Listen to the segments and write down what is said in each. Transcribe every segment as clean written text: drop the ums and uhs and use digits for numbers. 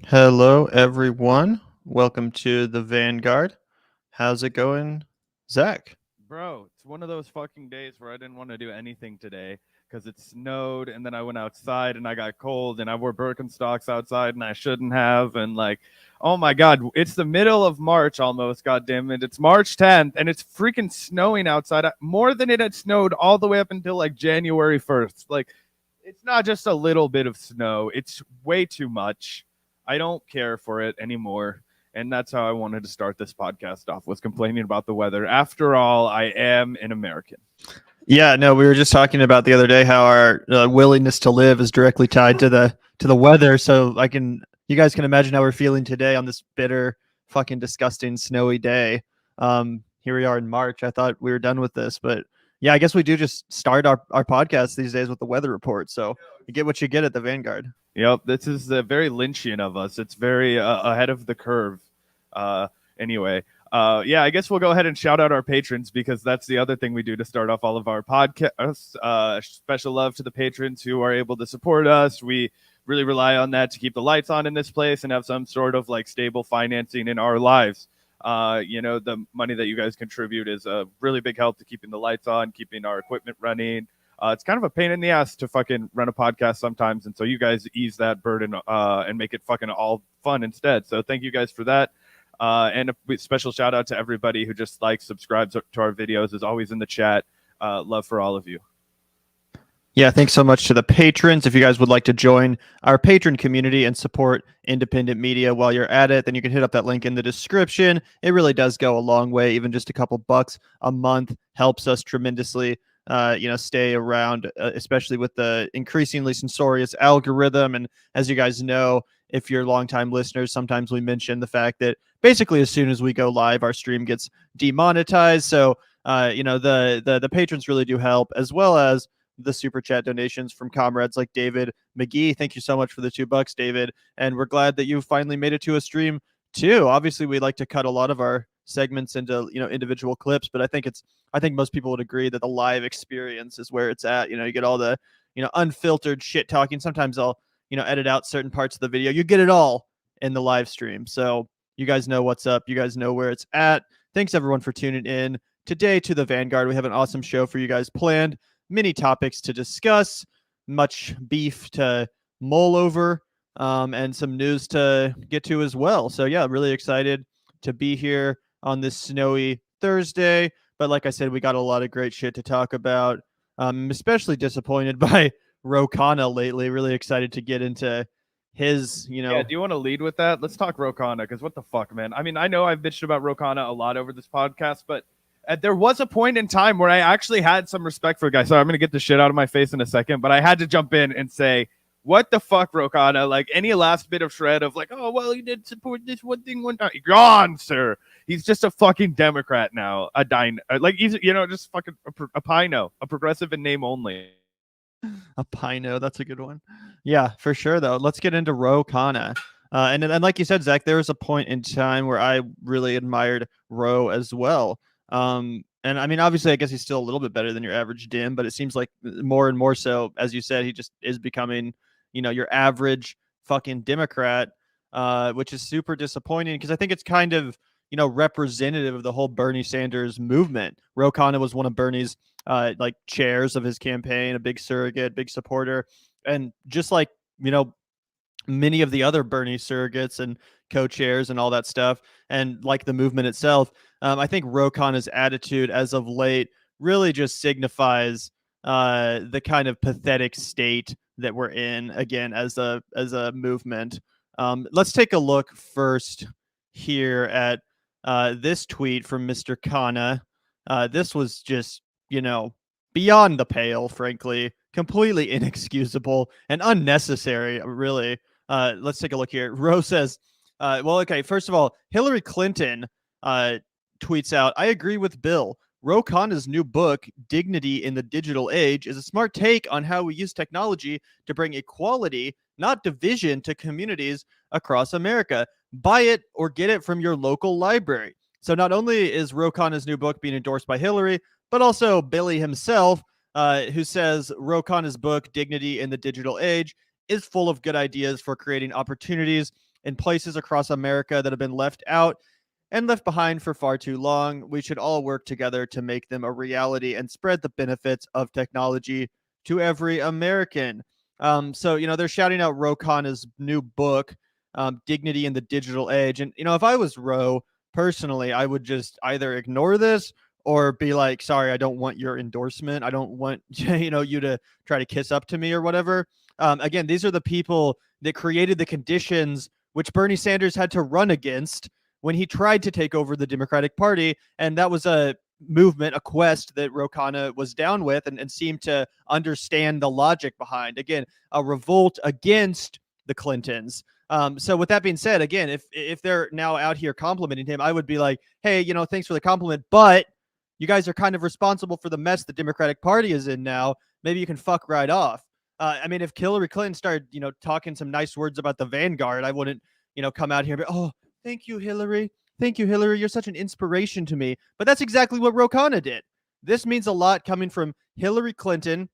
Hello, everyone. Welcome to the Vanguard. How's it going, Zach? Bro, it's one of those fucking days where I didn't want to do anything today because it snowed and then I went outside and I got cold and I wore Birkenstocks outside and I shouldn't have. And like, oh my God, it's the middle of March almost, God damn it. It's March 10th and it's freaking snowing outside more than it had snowed all the way up until like January 1st. Like, it's not just a little bit of snow, it's way too much. I don't care for it anymore. And that's how I wanted to start this podcast off, was complaining about the weather. After all, I am an American. Yeah, no, we were just talking about the other day how our willingness to live is directly tied to the weather. So you guys can imagine how we're feeling today on this bitter, fucking disgusting, snowy day. Here we are in March. I thought we were done with this, but yeah, I guess we do just start our podcast these days with the weather report. So you get what you get at the Vanguard. Yep, this is very Lynchian of us. It's very ahead of the curve. Anyway, yeah, I guess we'll go ahead and shout out our patrons because that's the other thing we do to start off all of our podcasts. Special love to the patrons who are able to support us. We really rely on that to keep the lights on in this place and have some sort of like stable financing in our lives. The money that you guys contribute is a really big help to keeping the lights on, keeping our equipment running. It's kind of a pain in the ass to fucking run a podcast sometimes, and so you guys ease that burden and make it fucking all fun instead. So thank you guys for that. And a special shout out to everybody who just likes, subscribes to our videos, is always in the chat. Love for all of you. Yeah, thanks so much to the patrons. If you guys would like to join our patron community and support independent media while you're at it, then you can hit up that link in the description. It really does go a long way. Even just a couple bucks a month helps us tremendously. Stay around, especially with the increasingly censorious algorithm. And as you guys know, if you're longtime listeners, sometimes we mention the fact that basically as soon as we go live, our stream gets demonetized. So, the patrons really do help, as well as the super chat donations from comrades like David McGee. Thank you so much for the $2, David. And we're glad that you finally made it to a stream too. Obviously, we like to cut a lot of our segments into individual clips, but I think most people would agree that the live experience is where it's at. You get all the unfiltered shit talking. Sometimes I'll edit out certain parts of the video. You get it all in the live stream. So you guys know what's up. You guys know where it's at. Thanks everyone for tuning in today to the Vanguard. We have an awesome show for you guys planned. Many topics to discuss, much beef to mull over, and some news to get to as well. So yeah, really excited to be here on this snowy Thursday. But like I said, we got a lot of great shit to talk about. I'm especially disappointed by Khanna lately. Really excited to get into his, Yeah, do you want to lead with that? Let's talk Khanna, because what the fuck, man? I mean, I know I've bitched about Khanna a lot over this podcast, but there was a point in time where I actually had some respect for the guy. Sorry, I'm going to get the shit out of my face in a second, but I had to jump in and say, what the fuck, Khanna? Like, any last bit of shred of like, oh, well, he did support this one thing one time. Gone, sir. He's just a fucking Democrat now. He's, just fucking a Pino, a progressive in name only. A Pino, that's a good one. Yeah, for sure, though. Let's get into Khanna. And like you said, Zach, there was a point in time where I really admired Ro as well. And I mean, obviously, I guess he's still a little bit better than your average dim, but it seems like more and more so, as you said, he just is becoming, your average fucking Democrat, which is super disappointing because I think it's kind of, representative of the whole Bernie Sanders movement. Khanna was one of Bernie's chairs of his campaign, a big surrogate, big supporter, and just like many of the other Bernie surrogates and co-chairs and all that stuff, and like the movement itself, I think Khanna's attitude as of late really just signifies the kind of pathetic state that we're in again as a movement. Let's take a look first here at this tweet from Mr. Khanna. This was just, beyond the pale, frankly, completely inexcusable and unnecessary, really. Let's take a look here. Ro says, first of all, Hillary Clinton tweets out, I agree with Bill. Khanna's new book, Dignity in the Digital Age, is a smart take on how we use technology to bring equality, not division, to communities across America. Buy it or get it from your local library. So not only is Khanna's new book being endorsed by Hillary, but also Billy himself, who says Khanna's book, Dignity in the Digital Age, is full of good ideas for creating opportunities in places across America that have been left out and left behind for far too long. We should all work together to make them a reality and spread the benefits of technology to every American. So, they're shouting out Ro Khanna's new book, Dignity in the Digital Age. And, if I was Ro, personally, I would just either ignore this or be like, sorry, I don't want your endorsement. I don't want, you to try to kiss up to me or whatever. Again, these are the people that created the conditions which Bernie Sanders had to run against when he tried to take over the Democratic Party. And that was a movement, a quest that Ro Khanna was down with and seemed to understand the logic behind. Again, a revolt against the Clintons. So with that being said, again, if they're now out here complimenting him, I would be like, hey, thanks for the compliment, but you guys are kind of responsible for the mess the Democratic Party is in now. Maybe you can fuck right off. If Hillary Clinton started, talking some nice words about the Vanguard, I wouldn't, come out here and be, oh, thank you, Hillary. Thank you, Hillary. You're such an inspiration to me. But that's exactly what Ro Khanna did. This means a lot coming from Hillary Clinton,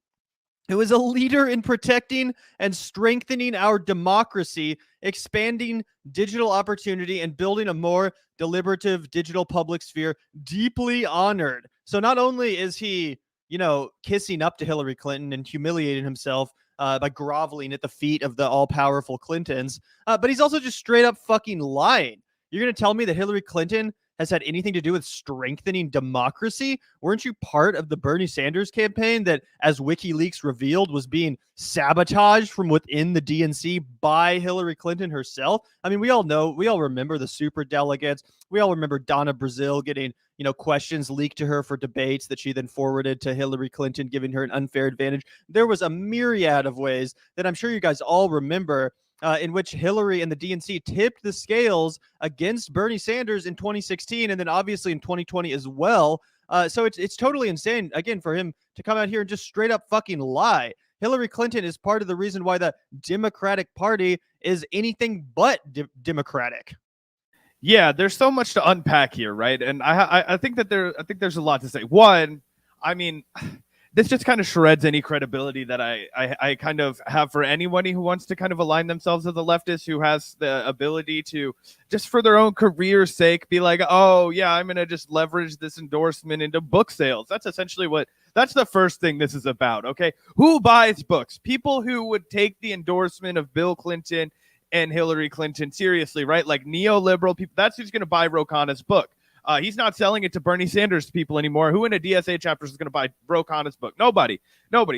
who is a leader in protecting and strengthening our democracy, expanding digital opportunity, and building a more deliberative digital public sphere. Deeply honored. So not only is he, kissing up to Hillary Clinton and humiliating himself by groveling at the feet of the all-powerful Clintons, but he's also just straight up fucking lying. You're going to tell me that Hillary Clinton has had anything to do with strengthening democracy? Weren't you part of the Bernie Sanders campaign that, as WikiLeaks revealed, was being sabotaged from within the DNC by Hillary Clinton herself? We all remember the super delegates. We all remember Donna Brazile getting, questions leaked to her for debates that she then forwarded to Hillary Clinton, giving her an unfair advantage. There was a myriad of ways that I'm sure you guys all remember in which Hillary and the DNC tipped the scales against Bernie Sanders in 2016 and then obviously in 2020 as well. So it's totally insane, again, for him to come out here and just straight up fucking lie. Hillary Clinton is part of the reason why the Democratic Party is anything but democratic. Yeah, there's so much to unpack here, right? And I think that there's a lot to say. One, this just kind of shreds any credibility that I kind of have for anybody who wants to kind of align themselves with the leftists, who has the ability to just for their own career's sake be like, oh yeah, I'm going to just leverage this endorsement into book sales. That's essentially that's the first thing this is about. Okay. Who buys books? People who would take the endorsement of Bill Clinton and Hillary Clinton seriously, right? Like neoliberal people. That's who's going to buy Ro Khanna's book. He's not selling it to Bernie Sanders people anymore. Who in a DSA chapter is going to buy Ro Khanna's book? Nobody.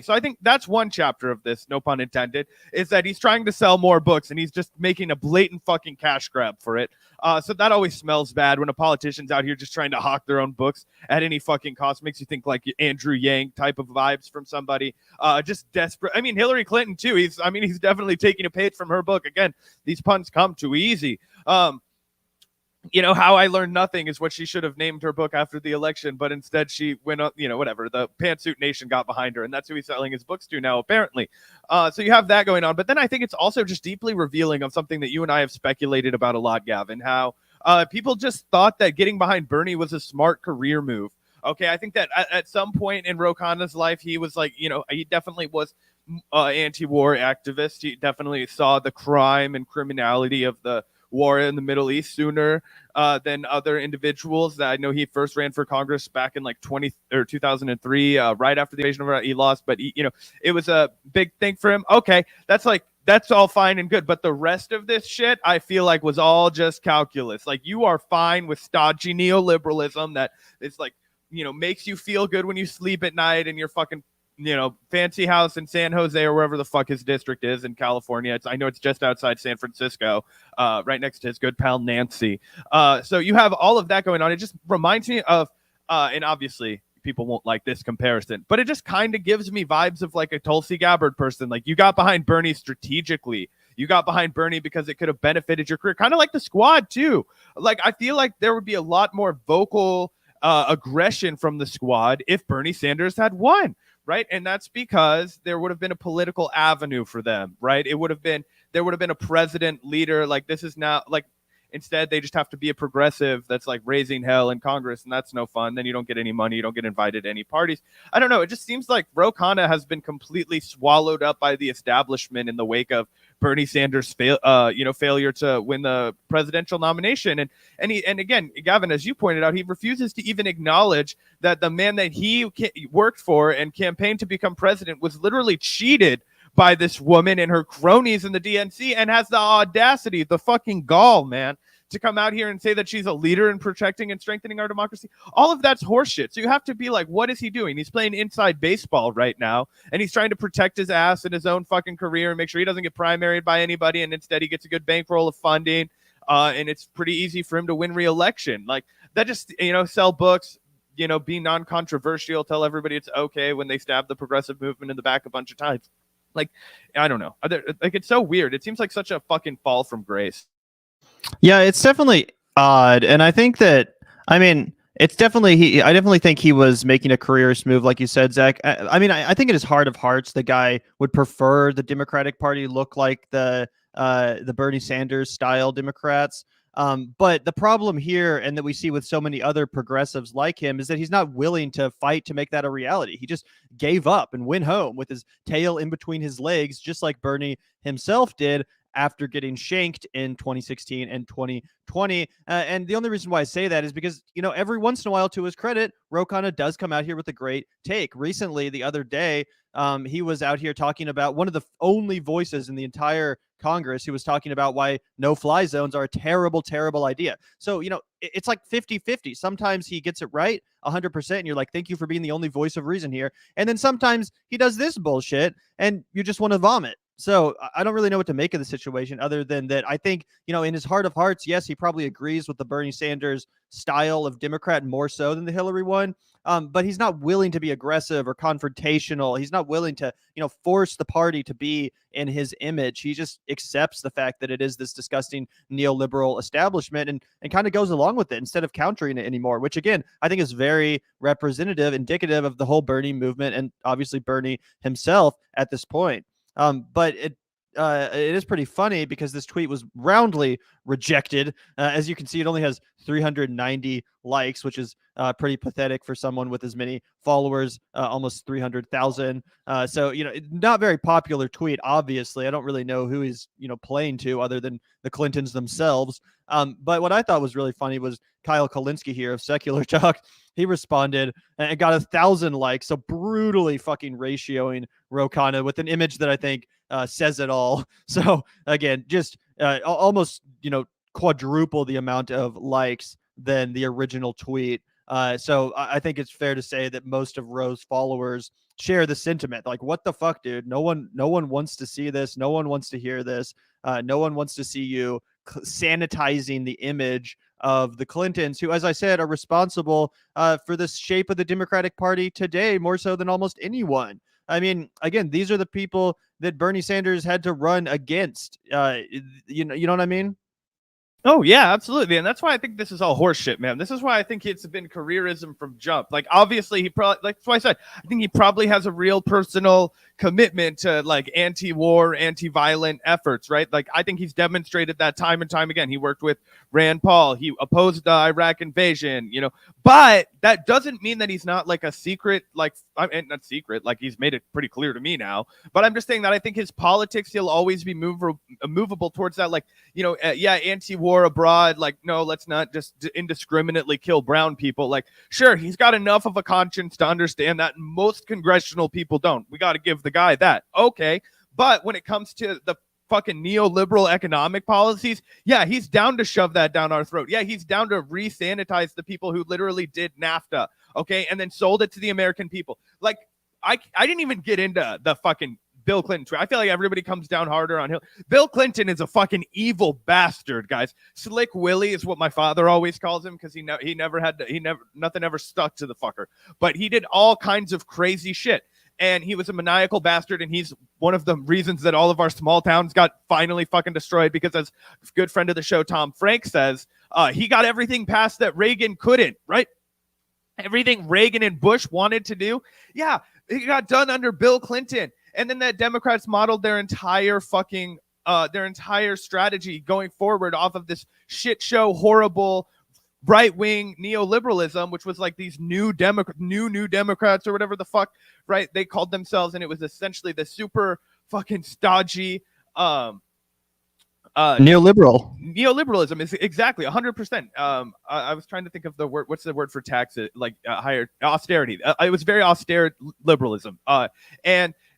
So I think that's one chapter of this, no pun intended, is that he's trying to sell more books and he's just making a blatant fucking cash grab for it. So that always smells bad when a politician's out here just trying to hawk their own books at any fucking cost. Makes you think like Andrew Yang type of vibes from somebody. Just desperate. Hillary Clinton too. He's definitely taking a page from her book. Again, these puns come too easy. How I Learned Nothing is what she should have named her book after the election, but instead she went up, whatever. The Pantsuit Nation got behind her, and that's who he's selling his books to now, apparently. So you have that going on. But then I think it's also just deeply revealing of something that you and I have speculated about a lot, Gavin, how people just thought that getting behind Bernie was a smart career move. Okay, I think that at some point in Ro Khanna's life, he was like, he definitely was anti-war activist. He definitely saw the crime and criminality of the war in the Middle East sooner than other individuals. That I know he first ran for Congress back in like 2003, right after the invasion of Iraq. He lost, but it was a big thing for him. Okay, that's all fine and good, but the rest of this shit I feel like was all just calculus. Like, you are fine with stodgy neoliberalism that it's like, makes you feel good when you sleep at night and you're fucking fancy house in San Jose or wherever the fuck his district is in California. I know it's just outside San Francisco, right next to his good pal Nancy. So you have all of that going on. It just reminds me of, and obviously people won't like this comparison, but it just kind of gives me vibes of like a Tulsi Gabbard person. Like, you got behind Bernie strategically. You got behind Bernie because it could have benefited your career, kind of like the Squad too. Like, I feel like there would be a lot more vocal aggression from the Squad if Bernie Sanders had won. Right. And that's because there would have been a political avenue for them. Right. There would have been a president leader. Like, this is now like, instead they just have to be a progressive that's like raising hell in Congress. And that's no fun. Then you don't get any money. You don't get invited to any parties. I don't know. It just seems like Ro Khanna has been completely swallowed up by the establishment in the wake of Bernie Sanders' failure to win the presidential nomination. And again, Gavin, as you pointed out, he refuses to even acknowledge that the man that he worked for and campaigned to become president was literally cheated by this woman and her cronies in the DNC, and has the audacity, the fucking gall, man, to come out here and say that she's a leader in protecting and strengthening our democracy. All of that's horseshit. So you have to be like, what is he doing? He's playing inside baseball right now, and he's trying to protect his ass and his own fucking career and make sure he doesn't get primaried by anybody, and instead he gets a good bankroll of funding, and it's pretty easy for him to win re-election. Like, that just, sell books, be non-controversial, tell everybody it's okay when they stab the progressive movement in the back a bunch of times. Like, I don't know. Like, it's so weird. It seems like such a fucking fall from grace. Yeah, it's definitely odd. And I think that, I mean, it's definitely, I definitely think he was making a careerist move, like you said, Zach. I mean, I think in his heart of hearts, the guy would prefer the Democratic Party look like the Bernie Sanders style Democrats. But the problem here, and that we see with so many other progressives like him, is that he's not willing to fight to make that a reality. He just gave up and went home with his tail in between his legs, just like Bernie himself did after getting shanked in 2016 and 2020. And the only reason why I say that is because, every once in a while, to his credit, Khanna does come out here with a great take. Recently, the other day, he was out here talking about one of the only voices in the entire Congress who was talking about why no-fly zones are a terrible, terrible idea. So, it's like 50-50. Sometimes he gets it right 100%, and you're like, thank you for being the only voice of reason here. And then sometimes he does this bullshit, and you just want to vomit. So I don't really know what to make of the situation, other than that I think, in his heart of hearts, yes, he probably agrees with the Bernie Sanders style of Democrat more so than the Hillary one. But he's not willing to be aggressive or confrontational. He's not willing to, force the party to be in his image. He just accepts the fact that it is this disgusting neoliberal establishment, and kind of goes along with it instead of countering it anymore, which again, I think is very representative, indicative of the whole Bernie movement, and obviously Bernie himself at this point. But it is pretty funny because this tweet was roundly rejected. As you can see, it only has 390 likes, which is pretty pathetic for someone with as many followers, almost 300,000. So, not very popular tweet, obviously. I don't really know who he's, playing to other than the Clintons themselves. But what I thought was really funny was Kyle Kalinske here of Secular Talk. He responded and got 1,000 likes. So brutally fucking ratioing Khanna with an image that I think says it all. So again, just almost, quadruple the amount of likes than the original tweet. So I think it's fair to say that most of Roe's followers share the sentiment. Like, what the fuck, dude? No one wants to see this. No one wants to hear this. No one wants to see you sanitizing the image of the Clintons, who, as I said, are responsible for the shape of the Democratic Party today more so than almost anyone. I mean, again, these are the people that Bernie Sanders had to run against. You know what I mean? Oh, yeah, absolutely. And that's why I think this is all horseshit, man. This is why I think it's been careerism from jump. Like, obviously, he probably, like, that's why I said, I think he probably has a real personal commitment to, like, anti-war, anti-violent efforts, right? Like, I think he's demonstrated that time and time again. He worked with Rand Paul. He opposed the Iraq invasion, but that doesn't mean that he's not, like, a secret, like, not secret, like, he's made it pretty clear to me now. But I'm just saying that I think his politics, he'll always be movable towards that, like, anti-war abroad, like, no, let's not just indiscriminately kill brown people. Like, sure, he's got enough of a conscience to understand that most congressional people don't. We got to give the guy that. Okay. But when it comes to the fucking neoliberal economic policies, yeah, he's down to shove that down our throat. Yeah, he's down to re-sanitize the people who literally did NAFTA, okay, and then sold it to the American people. Like, I didn't even get into the fucking Bill Clinton. I feel like everybody comes down harder on him. Bill Clinton is a fucking evil bastard, guys. Slick Willie is what my father always calls him, because nothing ever stuck to the fucker. But he did all kinds of crazy shit. And he was a maniacal bastard, and he's one of the reasons that all of our small towns got finally fucking destroyed, because, as a good friend of the show, Tom Frank, says, he got everything passed that Reagan couldn't, right? Everything Reagan and Bush wanted to do, yeah, it got done under Bill Clinton. And then that Democrats modeled their entire strategy going forward off of this shit show, horrible right-wing neoliberalism, which was like these new Democrats or whatever the fuck, right? They called themselves, and it was essentially the super fucking stodgy Neoliberalism is exactly 100%. I was trying to think of the word. What's the word for taxes? Like higher austerity. It was very austere liberalism.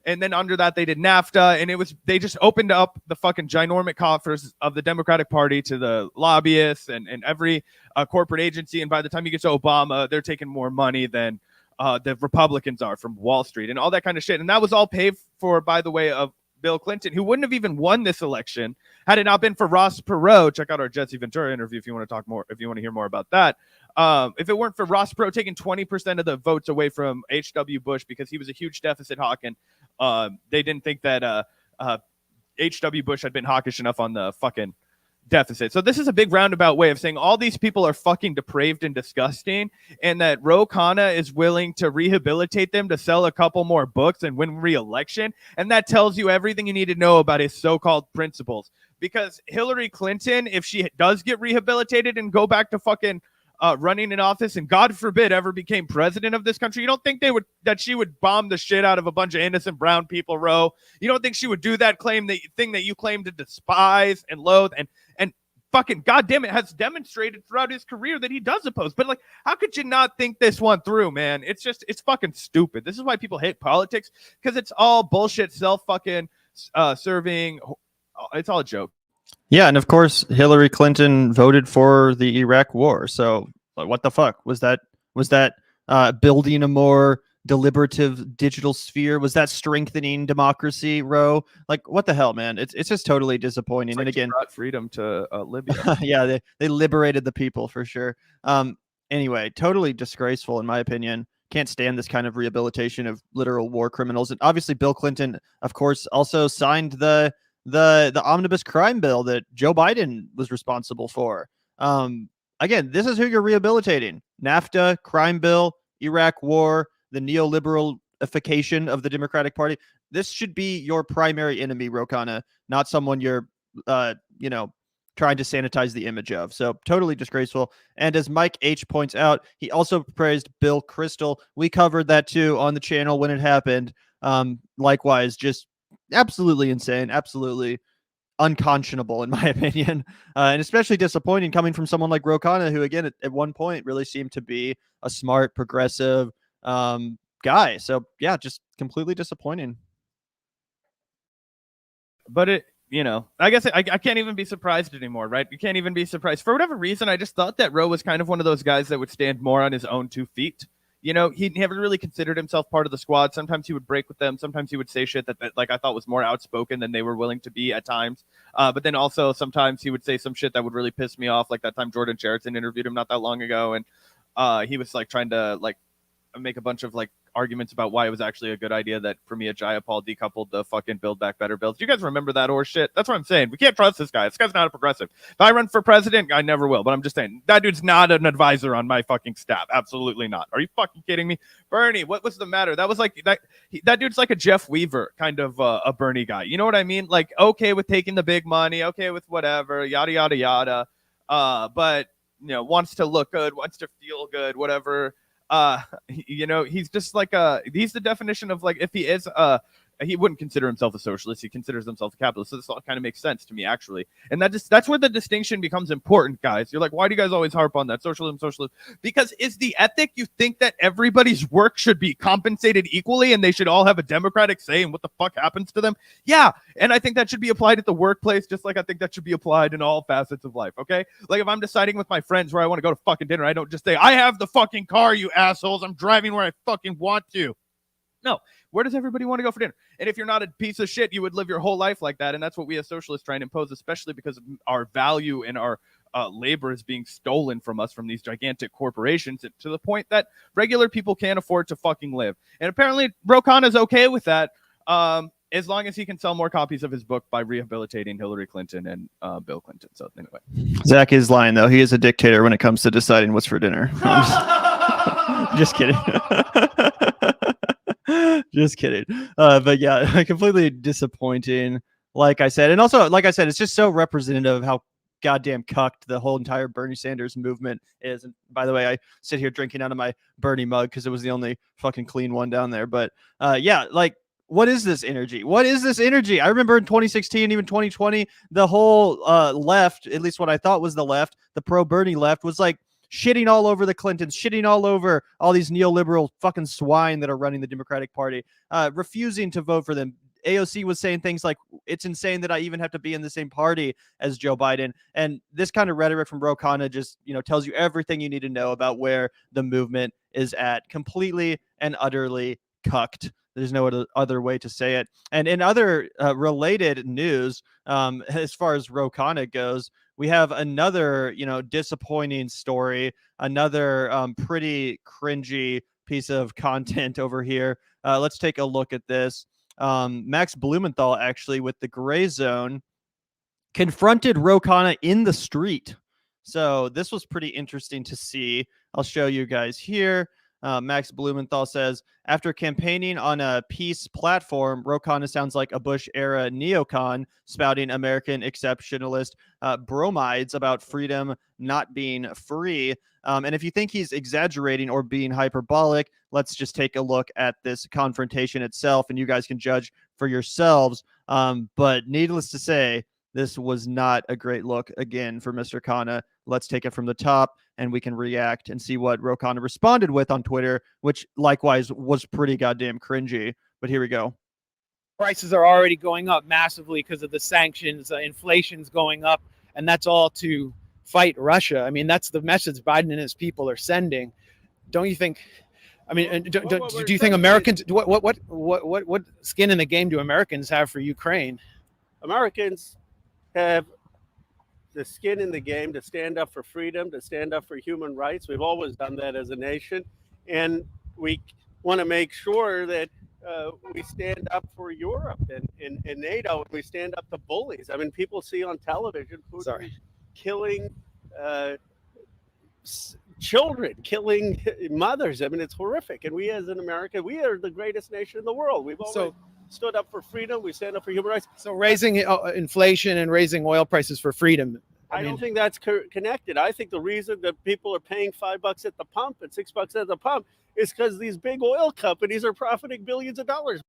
And then under that they did NAFTA, and they just opened up the fucking ginormous coffers of the Democratic Party to the lobbyists and every corporate agency. And by the time you get to Obama, they're taking more money than the Republicans are from Wall Street and all that kind of shit. And that was all paid for, by the way, of Bill Clinton, who wouldn't have even won this election had it not been for Ross Perot. Check out our Jesse Ventura interview if you want to talk more, if you want to hear more about that. If it weren't for Ross Perot taking 20% of the votes away from H.W. Bush because he was a huge deficit hawk, and they didn't think that H.W. Bush had been hawkish enough on the fucking deficit. So this is a big roundabout way of saying all these people are fucking depraved and disgusting, and that Khanna is willing to rehabilitate them to sell a couple more books and win re-election. And that tells you everything you need to know about his so-called principles. Because Hillary Clinton, if she does get rehabilitated and go back to fucking running in office, and God forbid ever became president of this country, you don't think that she would bomb the shit out of a bunch of innocent brown people, Ro? You don't think she would do that thing that you claim to despise and loathe and fucking goddamn it has demonstrated throughout his career that he does oppose? But like, how could you not think this one through, man? It's fucking stupid. This is why people hate politics, because it's all bullshit, self fucking serving. It's all a joke. Yeah, and of course Hillary Clinton voted for the Iraq War. So what the fuck was that? Was that building a more deliberative digital sphere? Was that strengthening democracy, Ro? Like, what the hell, man? It's just totally disappointing. Like, and again, brought freedom to Libya. Yeah, they liberated the people for sure. Anyway, totally disgraceful in my opinion. Can't stand this kind of rehabilitation of literal war criminals. And obviously Bill Clinton, of course, also signed the omnibus crime bill that Joe Biden was responsible for. Again, this is who you're rehabilitating: NAFTA, crime bill, Iraq war, the neoliberalification of the Democratic Party. This should be your primary enemy, Khanna, not someone you're, trying to sanitize the image of. So totally disgraceful. And as Mike H points out, he also praised Bill Kristol. We covered that too on the channel when it happened. Likewise, just absolutely insane, absolutely unconscionable in my opinion, and especially disappointing coming from someone like Khanna, who again at one point really seemed to be a smart, progressive guy. So yeah, just completely disappointing. But I guess I can't even be surprised anymore, right? You can't even be surprised. For whatever reason, I just thought that Roe was kind of one of those guys that would stand more on his own 2 feet. He never really considered himself part of the squad. Sometimes he would break with them. Sometimes he would say shit that like I thought was more outspoken than they were willing to be at times. But then also sometimes he would say some shit that would really piss me off, like that time Jordan Sheraton interviewed him not that long ago, and he was like trying to like make a bunch of like arguments about why it was actually a good idea that Premier Jayapal decoupled the fucking Build Back Better bills. Do you guys remember that horse shit? That's what I'm saying. We can't trust this guy. This guy's not a progressive. If I run for president, I never will. But I'm just saying, that dude's not an advisor on my fucking staff. Absolutely not. Are you fucking kidding me? Bernie, what was the matter? That was like, that dude's like a Jeff Weaver kind of a Bernie guy. You know what I mean? Like, okay with taking the big money, okay with whatever, yada, yada, yada. But, wants to look good, wants to feel good, whatever. He's just like he's the definition of like, if he is he wouldn't consider himself a socialist, he considers himself a capitalist. So this all kind of makes sense to me, actually. And that's where the distinction becomes important, guys. You're like, why do you guys always harp on that socialism? Because is the ethic you think that everybody's work should be compensated equally and they should all have a democratic say in what the fuck happens to them? Yeah, and I think that should be applied at the workplace, just like I think that should be applied in all facets of life. Okay, like if I'm deciding with my friends where I want to go to fucking dinner, I don't just say, I have the fucking car, you assholes, I'm driving where I fucking want to. No, where does everybody want to go for dinner? And if you're not a piece of shit, you would live your whole life like that. And that's what we as socialists try and impose, especially because our value and our labor is being stolen from us from these gigantic corporations to the point that regular people can't afford to fucking live. And apparently Khanna is okay with that, as long as he can sell more copies of his book by rehabilitating Hillary Clinton and Bill Clinton. So anyway. Zach is lying, though. He is a dictator when it comes to deciding what's for dinner. Just kidding. Just kidding. But yeah, completely disappointing. Like I said, and also, like I said, it's just so representative of how goddamn cucked the whole entire Bernie Sanders movement is. And by the way, I sit here drinking out of my Bernie mug because it was the only fucking clean one down there. But yeah, like what is this energy? What is this energy? I remember in 2016, even 2020, the whole left, at least what I thought was the left, the pro Bernie left, was like shitting all over the Clintons, shitting all over all these neoliberal fucking swine that are running the Democratic Party, refusing to vote for them. AOC was saying things like, it's insane that I even have to be in the same party as Joe Biden. And this kind of rhetoric from Ro Khanna just, tells you everything you need to know about where the movement is at. Completely and utterly cucked. There's no other way to say it. And in other related news, as far as Ro Khanna goes, we have another, disappointing story, another pretty cringy piece of content over here. Let's take a look at this. Max Blumenthal, actually, with the Gray Zone, confronted Ro Khanna in the street. So this was pretty interesting to see. I'll show you guys here. Max Blumenthal says, after campaigning on a peace platform, Ro Khanna sounds like a Bush-era neocon spouting American exceptionalist bromides about freedom not being free. And if you think he's exaggerating or being hyperbolic, let's just take a look at this confrontation itself, and you guys can judge for yourselves. But needless to say, this was not a great look again for Mr. Khanna. Let's take it from the top, and we can react and see what Ro Khanna responded with on Twitter, which likewise was pretty goddamn cringy. But here we go. Prices are already going up massively because of the sanctions. Inflation's going up, and that's all to fight Russia. I mean, that's the message Biden and his people are sending. Don't you think? I mean, do you think Americans? What skin in the game do Americans have for Ukraine? Americans have the skin in the game to stand up for freedom, to stand up for human rights. We've always done that as a nation, and we want to make sure that we stand up for Europe and NATO. We stand up to bullies. I mean, people see on television Putin killing children, killing mothers. I mean, it's horrific. And we, as an American, we are the greatest nation in the world. We've always stood up for freedom. We stand up for human rights. So raising inflation and raising oil prices for freedom. I don't think that's connected. I think the reason that people are paying $5 at the pump and $6 at the pump is because these big oil companies are profiting billions of dollars.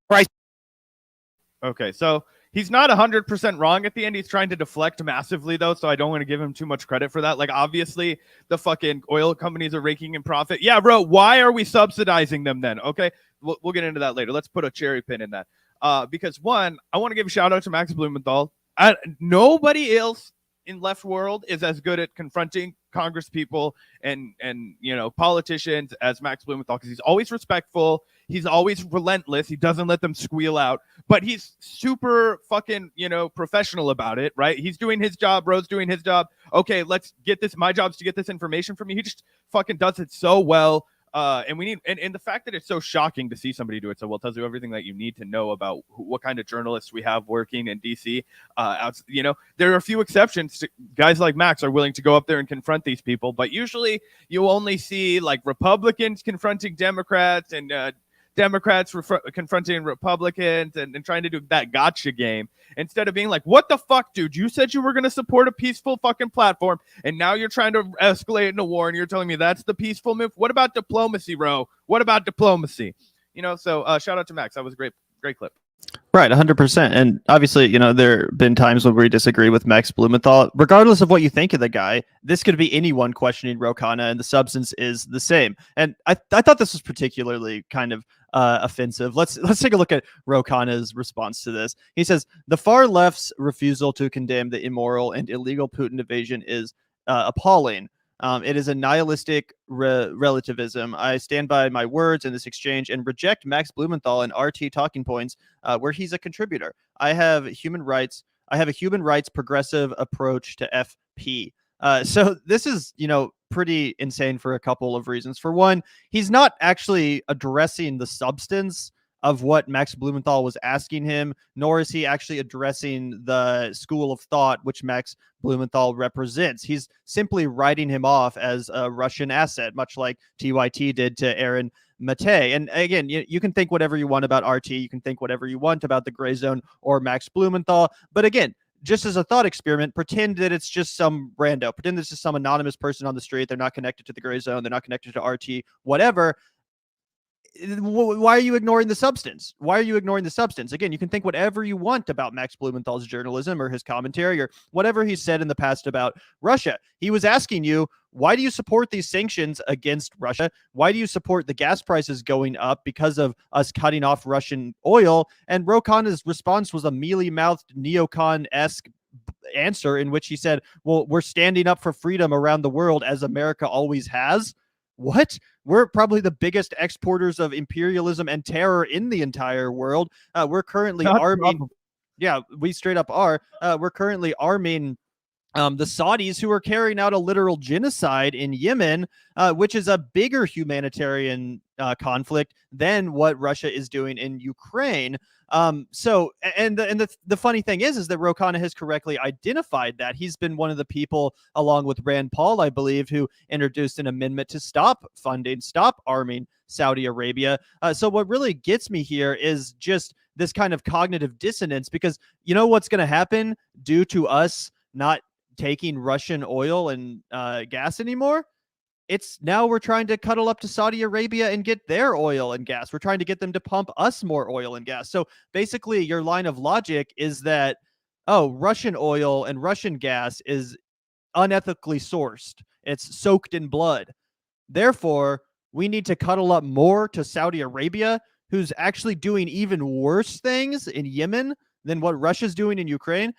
Okay, so he's not 100% wrong at the end. He's trying to deflect massively, though, so I don't want to give him too much credit for that. Like, obviously, the fucking oil companies are raking in profit. Yeah, bro, why are we subsidizing them then? Okay, we'll get into that later. Let's put a cherry pin in that. Because, one, I want to give a shout-out to Max Blumenthal. Nobody else in left world is as good at confronting Congress people and politicians as Max Blumenthal, because he's always respectful, he's always relentless, he doesn't let them squeal out, but he's super fucking professional about it, right? He's doing his job, Ro's doing his job. Okay, let's get this. My job is to get this information from you. He just fucking does it so well. And we need, and the fact that it's so shocking to see somebody do it so well tells you everything that you need to know about what kind of journalists we have working in DC. There are a few exceptions to guys like Max are willing to go up there and confront these people, but usually you only see like Republicans confronting Democrats and Democrats confronting Republicans and trying to do that gotcha game instead of being like, what the fuck, dude? You said you were going to support a peaceful fucking platform, and now you're trying to escalate into war, and you're telling me that's the peaceful move? What about diplomacy, bro? What about diplomacy? So shout out to Max. That was a great clip. Right, 100%. And obviously, there have been times when we disagree with Max Blumenthal. Regardless of what you think of the guy, this could be anyone questioning Ro Khanna, and the substance is the same. And I thought this was particularly kind of offensive. Let's take a look at Ro Khanna's response to this. He says, the far left's refusal to condemn the immoral and illegal Putin invasion is appalling. It is a nihilistic relativism. I stand by my words in this exchange and reject Max Blumenthal and RT Talking Points, where he's a contributor. I have a human rights progressive approach to FP. So this is, pretty insane for a couple of reasons. For one, he's not actually addressing the substance of what Max Blumenthal was asking him, nor is he actually addressing the school of thought which Max Blumenthal represents. He's simply writing him off as a Russian asset, much like TYT did to Aaron Mate. And again, you can think whatever you want about RT, you can think whatever you want about the Gray Zone or Max Blumenthal, but again, just as a thought experiment, pretend that it's just some rando, pretend it's just some anonymous person on the street, they're not connected to the Gray Zone, they're not connected to RT, whatever. why are you ignoring the substance? Why are you ignoring the substance? Again, you can think whatever you want about Max Blumenthal's journalism or his commentary or whatever he said in the past about Russia. He was asking you, why do you support these sanctions against Russia? Why do you support the gas prices going up because of us cutting off Russian oil? And Ro Khanna's response was a mealy-mouthed neocon-esque answer in which he said, well, we're standing up for freedom around the world as America always has. What? We're probably the biggest exporters of imperialism and terror in the entire world. We're currently arming. Yeah, we straight up are. We're currently arming the Saudis, who are carrying out a literal genocide in Yemen, which is a bigger humanitarian conflict than what Russia is doing in Ukraine. The funny thing is that Ro Khanna has correctly identified that. He's been one of the people, along with Rand Paul, I believe, who introduced an amendment to stop arming Saudi Arabia. So what really gets me here is just this kind of cognitive dissonance, because you know what's going to happen due to us not taking Russian oil and gas anymore? It's now we're trying to cuddle up to Saudi Arabia and get their oil and gas. We're trying to get them to pump us more oil and gas. So basically, your line of logic is that, oh, Russian oil and Russian gas is unethically sourced. It's soaked in blood. Therefore, we need to cuddle up more to Saudi Arabia, who's actually doing even worse things in Yemen than what Russia's doing in Ukraine.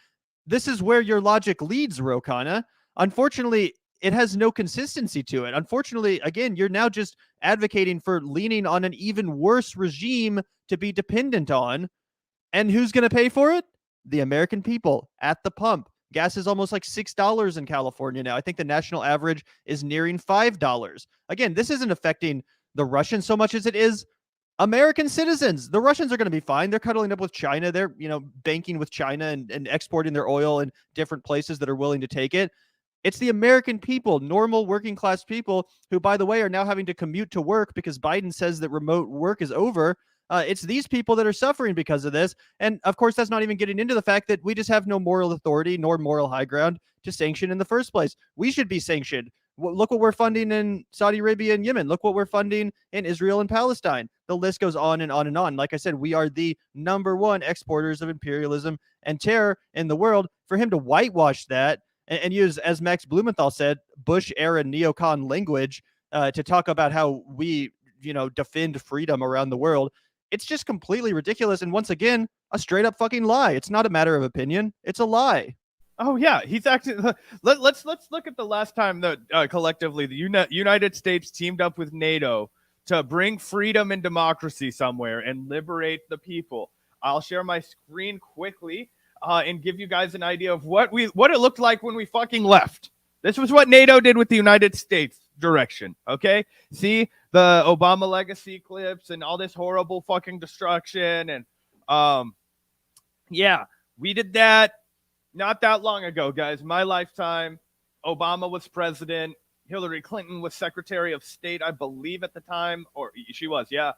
This is where your logic leads, Ro Khanna. Unfortunately, it has no consistency to it. Unfortunately, again, you're now just advocating for leaning on an even worse regime to be dependent on. And who's going to pay for it? The American people at the pump. Gas is almost like $6 in California now. I think the national average is nearing $5. Again, this isn't affecting the Russians so much as it is American citizens. The Russians are going to be fine. They're cuddling up with China. They're, banking with China and exporting their oil in different places that are willing to take it. It's the American people, normal working class people, who, by the way, are now having to commute to work because Biden says that remote work is over. It's these people that are suffering because of this. And of course, that's not even getting into the fact that we just have no moral authority nor moral high ground to sanction in the first place. We should be sanctioned. Look what we're funding in Saudi Arabia and Yemen. Look what we're funding in Israel and Palestine. The list goes on and on and on. Like I said, we are the number one exporters of imperialism and terror in the world. For him to whitewash that and use, as Max Blumenthal said, Bush-era neocon language to talk about how we, defend freedom around the world, it's just completely ridiculous. And once again, a straight up fucking lie. It's not a matter of opinion. It's a lie. Oh yeah, he's actually. Let's look at the last time that collectively the United States teamed up with NATO to bring freedom and democracy somewhere and liberate the people. I'll share my screen quickly and give you guys an idea of what it looked like when we fucking left. This was what NATO did with the United States direction. Okay, see the Obama legacy clips and all this horrible fucking destruction and yeah, we did that. Not that long ago, guys. My lifetime. Obama was president. Hillary Clinton was Secretary of State, I believe, at the time, or she was, yeah.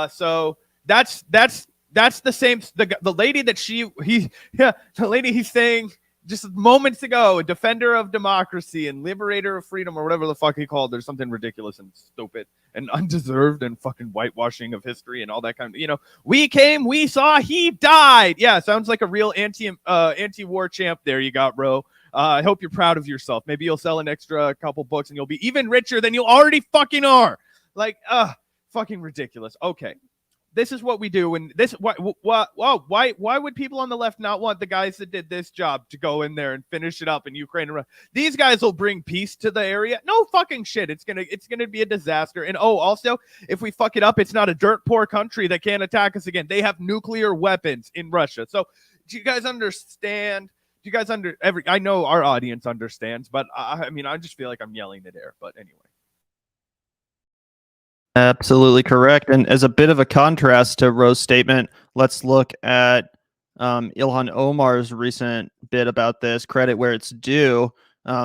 So that's the same. The lady that the lady he's saying just moments ago, a defender of democracy and liberator of freedom, or whatever the fuck he called. There's something ridiculous and stupid and undeserved and fucking whitewashing of history and all that kind of, we came, we saw, he died. Yeah, sounds like a real anti-war champ there you got, bro. I hope you're proud of yourself. Maybe you'll sell an extra couple books and you'll be even richer than you already fucking are. Like, fucking ridiculous. Okay. This is what we do, and this why would people on the left not want the guys that did this job to go in there and finish it up in Ukraine and Russia? These guys will bring peace to the area. No fucking shit. It's gonna be a disaster. And also, if we fuck it up, it's not a dirt poor country that can't attack us again. They have nuclear weapons in Russia. So do you guys understand? Do you guys I know our audience understands, but I just feel like I'm yelling at air. But anyway. Absolutely correct. And as a bit of a contrast to Rose's statement, let's look at Ilhan Omar's recent bit about this, credit where it's due.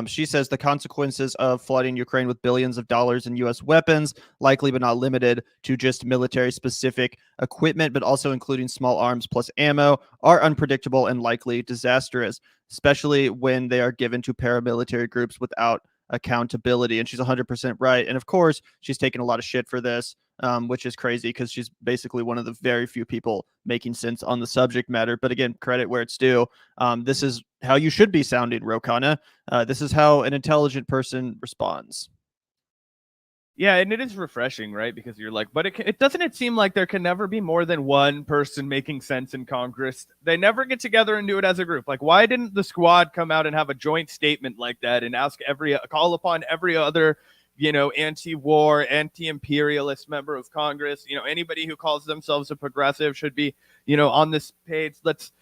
She says the consequences of flooding Ukraine with billions of dollars in U.S. weapons, likely but not limited to just military-specific equipment, but also including small arms plus ammo, are unpredictable and likely disastrous, especially when they are given to paramilitary groups without accountability. And she's 100% right. And of course, she's taken a lot of shit for this, which is crazy because she's basically one of the very few people making sense on the subject matter. But again, credit where it's due. This is how you should be sounding, Khanna. This is how an intelligent person responds. Yeah, and it is refreshing, right? Because you're like, but it doesn't it seem like there can never be more than one person making sense in Congress? They never get together and do it as a group. Like, why didn't the squad come out and have a joint statement like that and call upon every other, anti-war, anti-imperialist member of Congress, anybody who calls themselves a progressive should be, on this page. Let's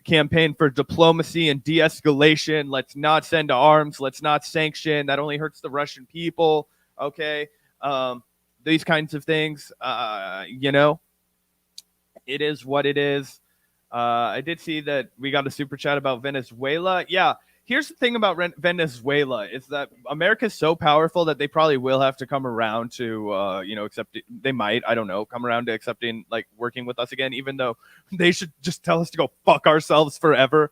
campaign for diplomacy and de-escalation. Let's not send arms. Let's not sanction. That only hurts the Russian people. Okay. These kinds of things, it is what it is. I did see that we got a super chat about Venezuela. Yeah. Here's the thing about Venezuela is that America's so powerful that they probably will have to come around to, accept it. They might, I don't know, come around to accepting, like, working with us again, even though they should just tell us to go fuck ourselves forever.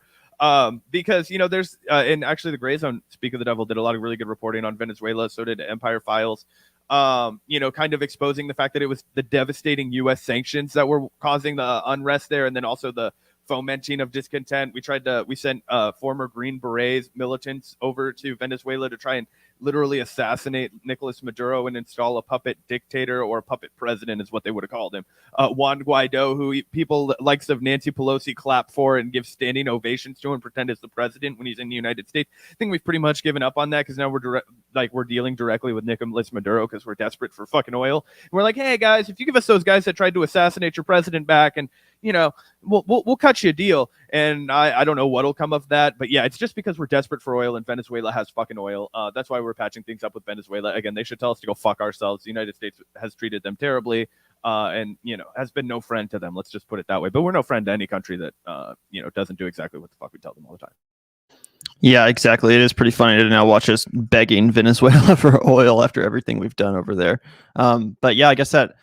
Because, there's, and actually the Gray Zone, Speak of the Devil, did a lot of really good reporting on Venezuela. So did Empire Files, kind of exposing the fact that it was the devastating U.S. sanctions that were causing the unrest there. And then also the fomenting of discontent. We sent former Green Berets militants over to Venezuela to try and literally assassinate Nicolas Maduro and install a puppet dictator, or a puppet president is what they would have called him. Juan Guaido, who people likes of Nancy Pelosi clap for and give standing ovations to and pretend is the president when he's in the United States. I think we've pretty much given up on that because now we're dealing directly with Nicolas Maduro because we're desperate for fucking oil. And we're like, hey guys, if you give us those guys that tried to assassinate your president back, and we'll cut you a deal. And I don't know what'll come of that, but yeah, it's just because we're desperate for oil and Venezuela has fucking oil. That's why we're patching things up with Venezuela. Again, they should tell us to go fuck ourselves. The United States has treated them terribly, and has been no friend to them. Let's just put it that way. But we're no friend to any country that doesn't do exactly what the fuck we tell them all the time. Yeah, exactly. It is pretty funny to now watch us begging Venezuela for oil after everything we've done over there. But yeah, I guess that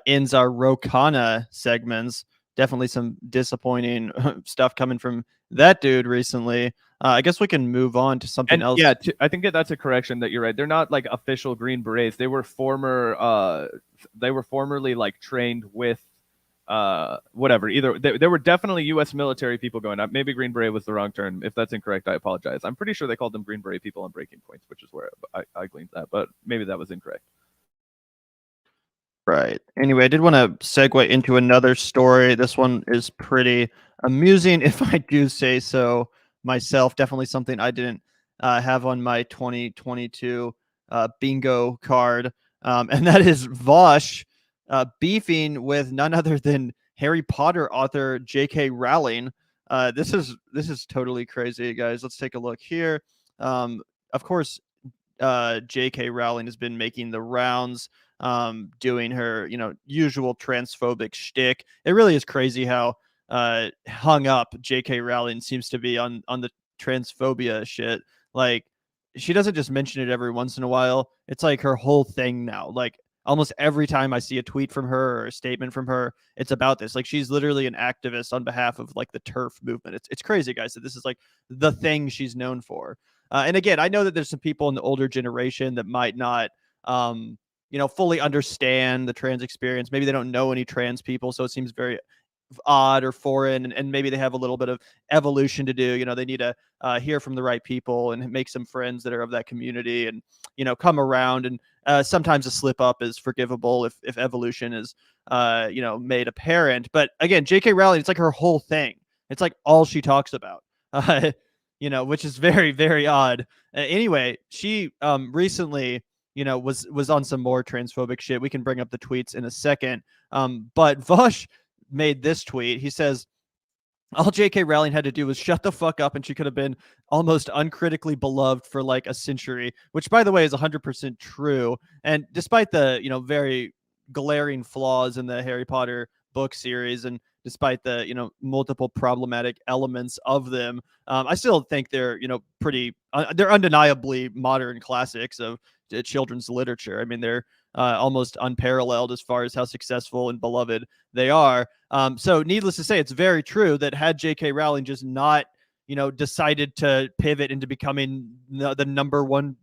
ends our Khanna segments. Definitely some disappointing stuff coming from that dude recently. I guess we can move on to something else. Yeah, I think that's a correction that you're right. They're not like official Green Berets. They were formerly like trained with whatever. Either there were definitely U.S. military people going up. Maybe Green Beret was the wrong term. If that's incorrect, I apologize. I'm pretty sure they called them Green Beret people on Breaking Points, which is where I gleaned that. But maybe that was incorrect. Right. Anyway, I did want to segue into another story. This one is pretty amusing, if I do say so myself. Definitely something I didn't have on my 2022 bingo card. And that is Vaush beefing with none other than Harry Potter author J.K. Rowling. This is totally crazy, guys. Let's take a look here. Of course, J.K. Rowling has been making the rounds, doing her, usual transphobic shtick. It really is crazy how hung up J.K. Rowling seems to be on the transphobia shit. Like, she doesn't just mention it every once in a while. It's like her whole thing now. Like, almost every time I see a tweet from her or a statement from her, it's about this. Like, she's literally an activist on behalf of like the TERF movement. It's crazy, guys, that this is like the thing she's known for. And again, I know that there's some people in the older generation that might not, fully understand the trans experience. Maybe they don't know any trans people, so it seems very odd or foreign, and maybe they have a little bit of evolution to do. They need to hear from the right people and make some friends that are of that community, and come around. And sometimes a slip up is forgivable if evolution is made apparent. But again, J.K. Rowling, it's like her whole thing. It's like all she talks about. Which is very, very odd. Anyway, she recently, was on some more transphobic shit. We can bring up the tweets in a second. But Vaush made this tweet. He says, all J.K. Rowling had to do was shut the fuck up, and she could have been almost uncritically beloved for like a century, which, by the way, is 100% true. And despite the, very glaring flaws in the Harry Potter book series, and despite the multiple problematic elements of them, I still think they're pretty they're undeniably modern classics of children's literature. I mean, they're almost unparalleled as far as how successful and beloved they are. So needless to say, it's very true that had J.K. Rowling just not decided to pivot into becoming the number one,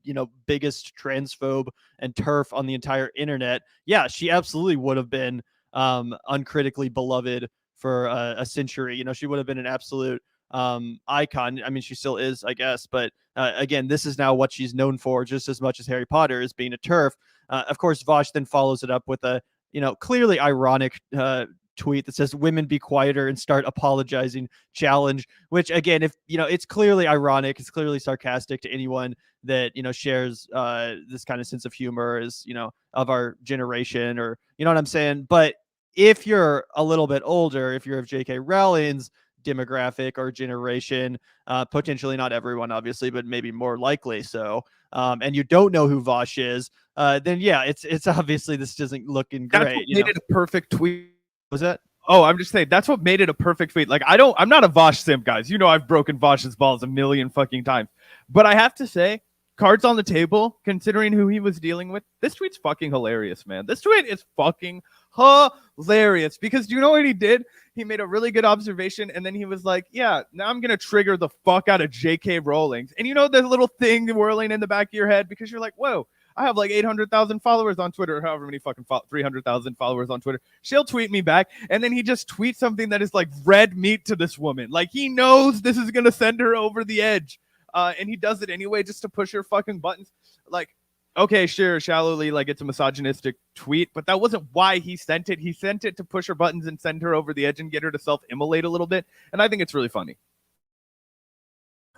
biggest transphobe and turf on the entire internet, yeah, she absolutely would have been uncritically beloved for a century. She would have been an absolute icon. I mean, she still is, I guess, but again, this is now what she's known for just as much as Harry Potter is being a turf. Of course, Vaush then follows it up with a clearly ironic tweet that says "Women be quieter and start apologizing" challenge, which again, if it's clearly ironic, it's clearly sarcastic to anyone that shares this kind of sense of humor, as of our generation, or what I'm saying. But if you're a little bit older, if you're of J.K. Rowling's demographic or generation, potentially not everyone, obviously, but maybe more likely so, and you don't know who Vaush is, then yeah, it's obviously this isn't looking great. That's what made it a perfect tweet. Was that? Oh, I'm just saying that's what made it a perfect tweet. Like, I'm not a Vaush simp, guys. I've broken Vaush's balls a million fucking times. But I have to say, cards on the table, considering who he was dealing with, this tweet's fucking hilarious, man. This tweet is fucking hilarious, because do you know what he did? He made a really good observation, and then he was like, yeah, now I'm going to trigger the fuck out of J.K. Rowling. And the little thing whirling in the back of your head, because you're like, whoa, I have like 800,000 followers on Twitter, or however many fucking 300,000 followers on Twitter. She'll tweet me back, and then he just tweets something that is like red meat to this woman. Like, he knows this is going to send her over the edge. And he does it anyway just to push her fucking buttons. Like, okay, sure, shallowly, like, it's a misogynistic tweet, but that wasn't why he sent it. He sent it to push her buttons and send her over the edge and get her to self-immolate a little bit. And I think it's really funny.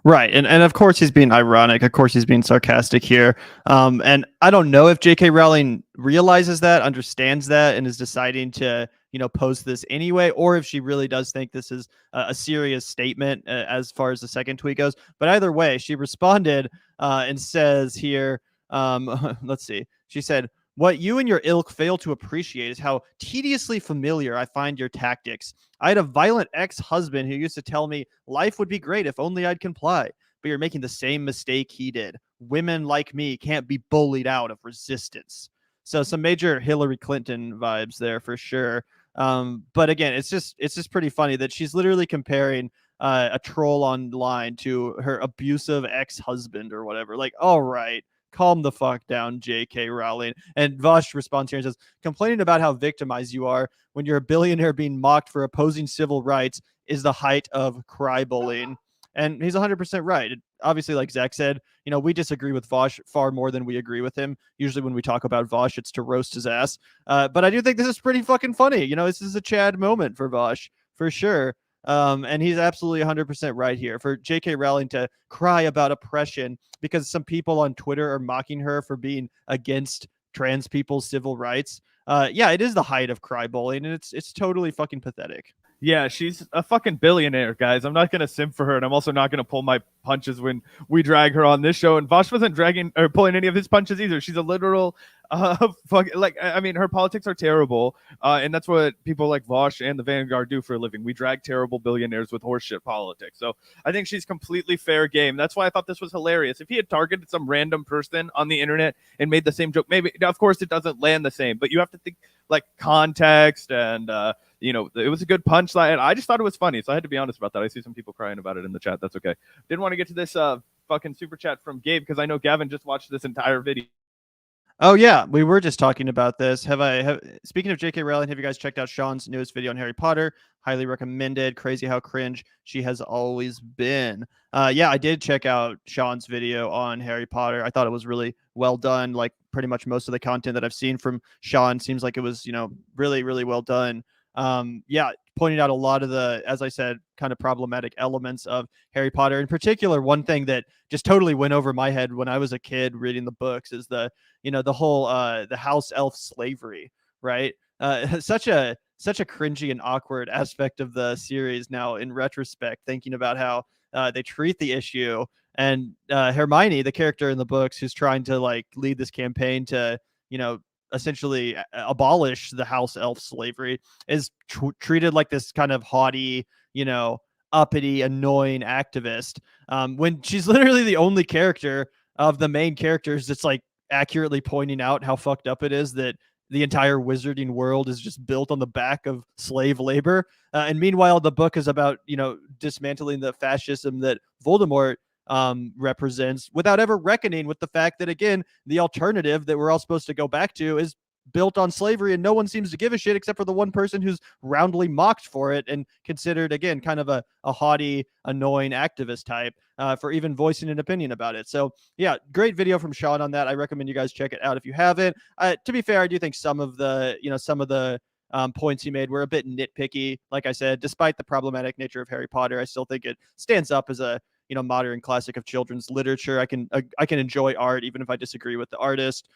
Right. And of course he's being ironic. Of course he's being sarcastic here. And I don't know if J.K. Rowling realizes that, understands that, and is deciding to, post this anyway, or if she really does think this is a serious statement as far as the second tweet goes. But either way, she responded and says here, let's see. She said, "What you and your ilk fail to appreciate is how tediously familiar I find your tactics. I had a violent ex-husband who used to tell me life would be great if only I'd comply. But you're making the same mistake he did. Women like me can't be bullied out of resistance." So some major Hillary Clinton vibes there for sure. But again, it's just pretty funny that she's literally comparing a troll online to her abusive ex-husband or whatever. Like, all right, calm the fuck down, J.K. Rowling. And Vaush responds here and says, "Complaining about how victimized you are when you're a billionaire being mocked for opposing civil rights is the height of cry bullying." And he's 100% right. Obviously, like Zach said, we disagree with Vaush far more than we agree with him. Usually when we talk about Vaush, it's to roast his ass. But I do think this is pretty fucking funny. This is a Chad moment for Vaush, for sure. And he's absolutely 100% right here. For J.K. Rowling to cry about oppression because some people on Twitter are mocking her for being against trans people's civil rights. Yeah, it is the height of cry bullying, and it's totally fucking pathetic. Yeah, she's a fucking billionaire, guys. I'm not going to simp for her, and I'm also not going to pull my punches when we drag her on this show. And Vaush wasn't dragging or pulling any of his punches either. She's a literal her politics are terrible, and that's what people like Vaush and the Vanguard do for a living. We drag terrible billionaires with horseshit politics. So I think she's completely fair game. That's why I thought this was hilarious. If he had targeted some random person on the internet and made the same joke, maybe, of course, it doesn't land the same, but you have to think like context and it was a good punchline. I just thought it was funny, so I had to be honest about that. I see some people crying about it in the chat. That's okay. Didn't want to get to this fucking super chat from Gabe because I know Gavin just watched this entire video. Oh yeah, we were just talking about this. Speaking of J.K. Rowling, have you guys checked out Sean's newest video on Harry Potter? Highly recommended. Crazy how cringe she has always been. Yeah, I did check out Sean's video on Harry Potter. I thought it was really well done. Like pretty much most of the content that I've seen from Sean seems like it was, really, really well done. Yeah, pointing out a lot of the, as I said, kind of problematic elements of Harry Potter. In particular, one thing that just totally went over my head when I was a kid reading the books is the whole the house elf slavery, right? Such a cringy and awkward aspect of the series now in retrospect, thinking about how they treat the issue. And Hermione, the character in the books who's trying to like lead this campaign to, essentially abolish the house elf slavery, is treated like this kind of haughty, uppity, annoying activist, when she's literally the only character of the main characters that's like accurately pointing out how fucked up it is that the entire wizarding world is just built on the back of slave labor. And meanwhile, the book is about, dismantling the fascism that Voldemort represents, without ever reckoning with the fact that, again, the alternative that we're all supposed to go back to is built on slavery, and no one seems to give a shit except for the one person who's roundly mocked for it and considered, again, kind of a haughty, annoying activist type for even voicing an opinion about it. So yeah, great video from Sean on that. I recommend you guys check it out if you haven't. To be fair, I do think some of the points he made were a bit nitpicky. Like I said, despite the problematic nature of Harry Potter, I still think it stands up as a modern classic of children's literature. I can enjoy art even if I disagree with the artist,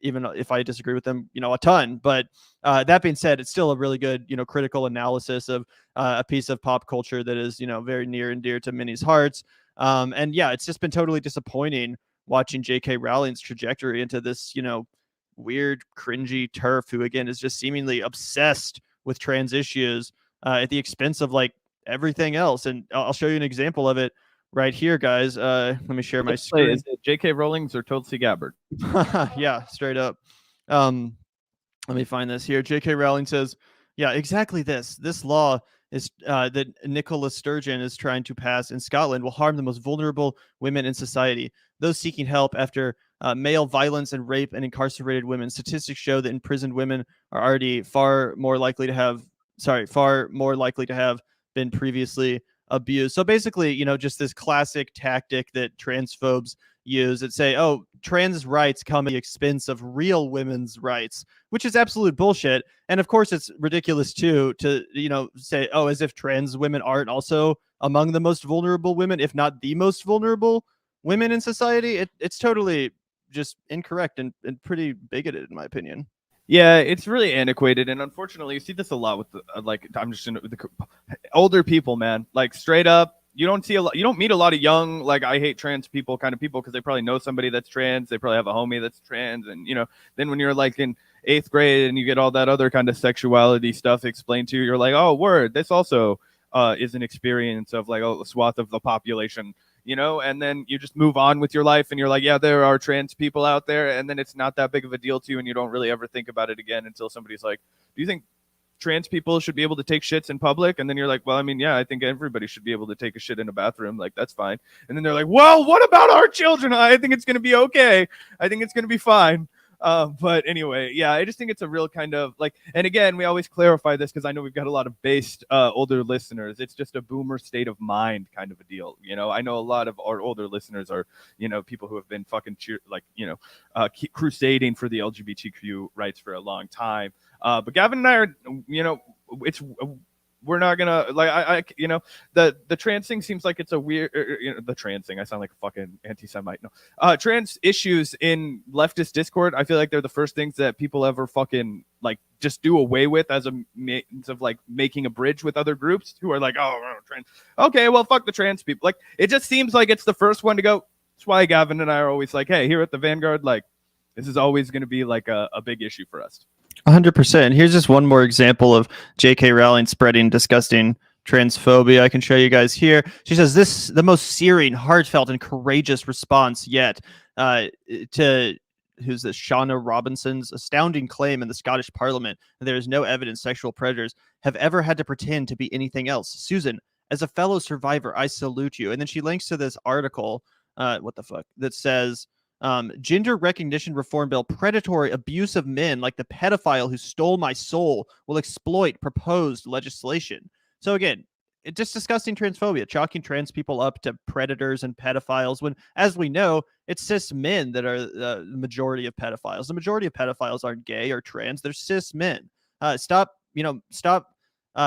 even if I disagree with them, a ton. But that being said, it's still a really good, critical analysis of a piece of pop culture that is, very near and dear to many's hearts. And yeah, it's just been totally disappointing watching J.K. Rowling's trajectory into this, weird, cringy turf who, again, is just seemingly obsessed with trans issues at the expense of like everything else. And I'll show you an example of it right here, guys. Let me share my screen. Is it J.K. Rowling's or Tulsi Gabbard? Yeah, straight up. Let me find this here. J.K. Rowling says, yeah, exactly this law is that Nicola Sturgeon is trying to pass in Scotland will harm the most vulnerable women in society, those seeking help after male violence and rape and incarcerated women. Statistics show that imprisoned women are already far more likely to have been previously abused. So basically, just this classic tactic that transphobes use that say, oh, trans rights come at the expense of real women's rights, which is absolute bullshit. And of course, it's ridiculous too to say, oh, as if trans women aren't also among the most vulnerable women, if not the most vulnerable women in society. It's totally just incorrect and pretty bigoted, in my opinion. Yeah, it's really antiquated, and unfortunately, you see this a lot with I'm just in the older people, man. Like straight up, you don't meet a lot of young, like, I hate trans people kind of people because they probably know somebody that's trans, they probably have a homie that's trans, and then when you're like in 8th grade and you get all that other kind of sexuality stuff explained to you, you're like, oh, word, this also is an experience of like a swath of the population. And then you just move on with your life and you're like, yeah, there are trans people out there. And then it's not that big of a deal to you. And you don't really ever think about it again until somebody's like, do you think trans people should be able to take shits in public? And then you're like, well, I mean, yeah, I think everybody should be able to take a shit in a bathroom. Like, that's fine. And then they're like, well, what about our children? I think it's going to be okay. I think it's going to be fine. But anyway, yeah, I just think it's a real kind of like, and again, we always clarify this because I know we've got a lot of based older listeners. It's just a boomer state of mind kind of a deal. I know a lot of our older listeners are, people who have been fucking crusading for the LGBTQ rights for a long time. But Gavin and I are, we're not gonna like the trans thing seems like it's a weird the trans thing. I sound like a fucking anti-Semite. No, trans issues in leftist Discord, I feel like they're the first things that people ever fucking like just do away with as a means of like making a bridge with other groups who are like, oh, trans. Okay, well, fuck the trans people. Like, it just seems like it's the first one to go. That's why Gavin and I are always like, hey, here at the Vanguard, like, this is always going to be like a big issue for us. 100%. Here's just one more example of J.K. Rowling spreading disgusting transphobia. I can show you guys here. She says this the most searing, heartfelt, and courageous response yet to who's this Shauna Robinson's astounding claim in the Scottish Parliament that there is no evidence sexual predators have ever had to pretend to be anything else. Susan, as a fellow survivor, I salute you. And then she links to this article, that says, gender recognition reform bill, predatory abuse of men like the pedophile who stole my soul will exploit proposed legislation. So again, it's just disgusting transphobia, chalking trans people up to predators and pedophiles when, as we know, it's cis men that are the majority of pedophiles. The majority of pedophiles aren't gay or trans. They're cis men. Stop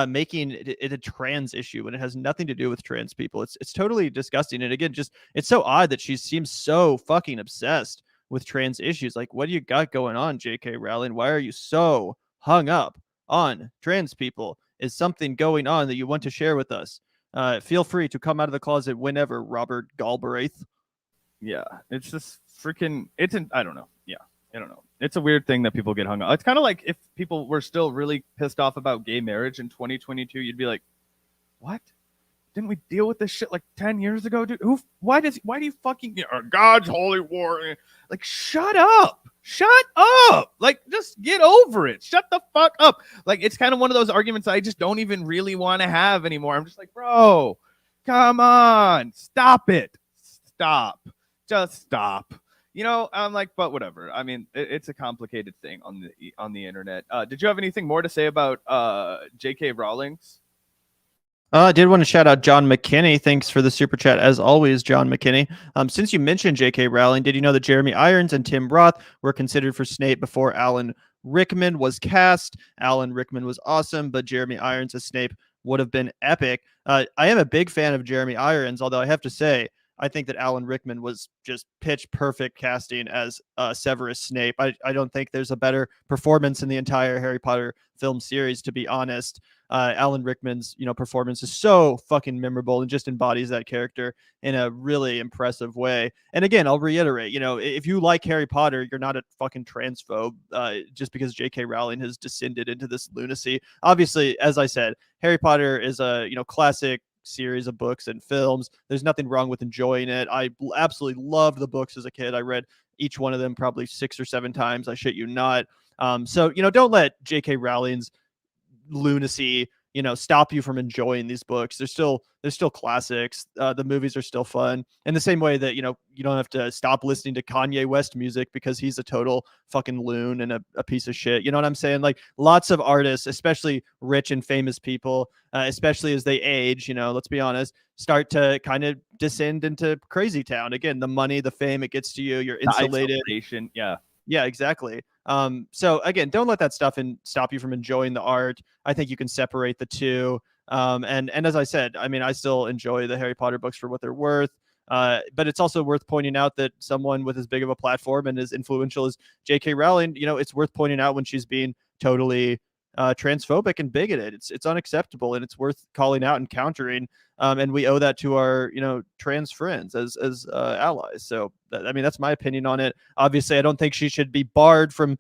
making it a trans issue when it has nothing to do with trans people. It's totally disgusting. And again, just it's so odd that she seems so fucking obsessed with trans issues. Like, what do you got going on, J.K. Rowling? Why are you so hung up on trans people? Is something going on that you want to share with us? Feel free to come out of the closet whenever, Robert Galbraith. Yeah, it's just freaking. I don't know. Yeah, I don't know. It's a weird thing that people get hung up. It's kind of like if people were still really pissed off about gay marriage in 2022, you'd be like, what? Didn't we deal with this shit like 10 years ago, dude? Why do you fucking God's holy war? Like, shut up. Shut up. Like, just get over it. Shut the fuck up. Like, it's kind of one of those arguments I just don't even really want to have anymore. I'm just like, bro, come on. Stop it. Stop. Just stop. You know, I'm like, but whatever. I mean, it's a complicated thing on the internet. Did you have anything more to say about J.K. Rowling's? I did want to shout out John McKinney. Thanks for the super chat, as always, John McKinney. Since you mentioned J.K. Rowling, did you know that Jeremy Irons and Tim Roth were considered for Snape before Alan Rickman was cast? Alan Rickman was awesome, but Jeremy Irons as Snape would have been epic. I am a big fan of Jeremy Irons, although I have to say, I think that Alan Rickman was just pitch perfect casting as Severus Snape. I don't think there's a better performance in the entire Harry Potter film series, to be honest. Alan Rickman's performance is so fucking memorable and just embodies that character in a really impressive way. And again, I'll reiterate, if you like Harry Potter, you're not a fucking transphobe just because J.K. Rowling has descended into this lunacy. Obviously, as I said, Harry Potter is a classic series of books and films. There's nothing wrong with enjoying it. I absolutely loved the books as a kid. I read each one of them probably 6 or 7 times. I shit you not. So don't let J.K. Rowling's lunacy stop you from enjoying these books. They're still classics. The movies are still fun, in the same way that you don't have to stop listening to Kanye West music because he's a total fucking loon and a piece of shit. You know what I'm saying? Like, lots of artists, especially rich and famous people, especially as they age, let's be honest, start to kind of descend into crazy town. Again, the money, the fame, it gets to you. You're insulated. Yeah, exactly. So again, don't let that stuff stop you from enjoying the art. I think you can separate the two. And as I said, I mean, I still enjoy the Harry Potter books for what they're worth. But it's also worth pointing out that someone with as big of a platform and as influential as J.K. Rowling, it's worth pointing out when she's being totally transphobic and bigoted. It's unacceptable, and it's worth calling out and countering. And we owe that to our trans friends as allies. So I mean, that's my opinion on it. Obviously, I don't think she should be barred from